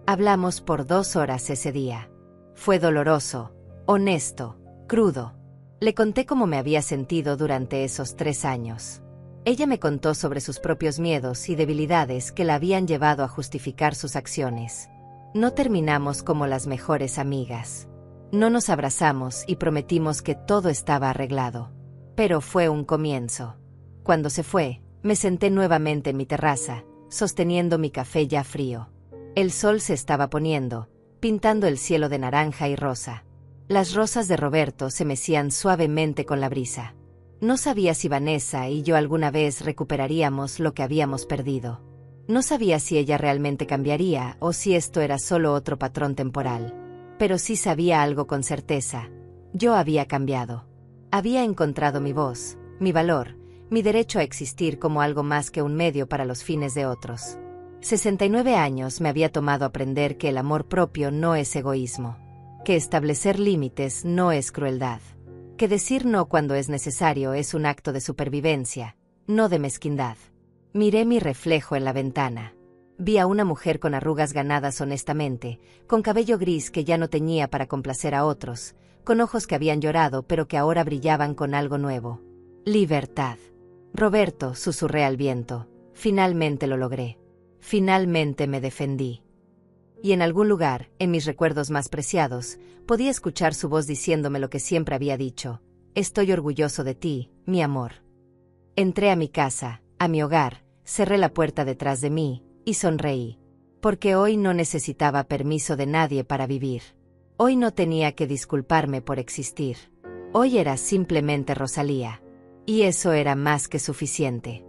Speaker 1: Hablamos por 2 horas ese día. Fue doloroso, honesto, crudo. Le conté cómo me había sentido durante esos 3 años. Ella me contó sobre sus propios miedos y debilidades que la habían llevado a justificar sus acciones. No terminamos como las mejores amigas. No nos abrazamos y prometimos que todo estaba arreglado. Pero fue un comienzo. Cuando se fue, me senté nuevamente en mi terraza, sosteniendo mi café ya frío. El sol se estaba poniendo, pintando el cielo de naranja y rosa. Las rosas de Roberto se mecían suavemente con la brisa. No sabía si Vanessa y yo alguna vez recuperaríamos lo que habíamos perdido. No sabía si ella realmente cambiaría o si esto era solo otro patrón temporal. Pero sí sabía algo con certeza. Yo había cambiado. Había encontrado mi voz, mi valor, mi derecho a existir como algo más que un medio para los fines de otros. 69 años me había tomado aprender que el amor propio no es egoísmo, que establecer límites no es crueldad, que decir no cuando es necesario es un acto de supervivencia, no de mezquindad. Miré mi reflejo en la ventana. Vi a una mujer con arrugas ganadas honestamente, con cabello gris que ya no teñía para complacer a otros, con ojos que habían llorado pero que ahora brillaban con algo nuevo. «Libertad. Roberto», susurré al viento. «Finalmente lo logré. Finalmente me defendí». Y en algún lugar, en mis recuerdos más preciados, podía escuchar su voz diciéndome lo que siempre había dicho: estoy orgulloso de ti, mi amor. Entré a mi casa, a mi hogar, cerré la puerta detrás de mí, y sonreí. Porque hoy no necesitaba permiso de nadie para vivir. Hoy no tenía que disculparme por existir. Hoy era simplemente Rosalía. Y eso era más que suficiente.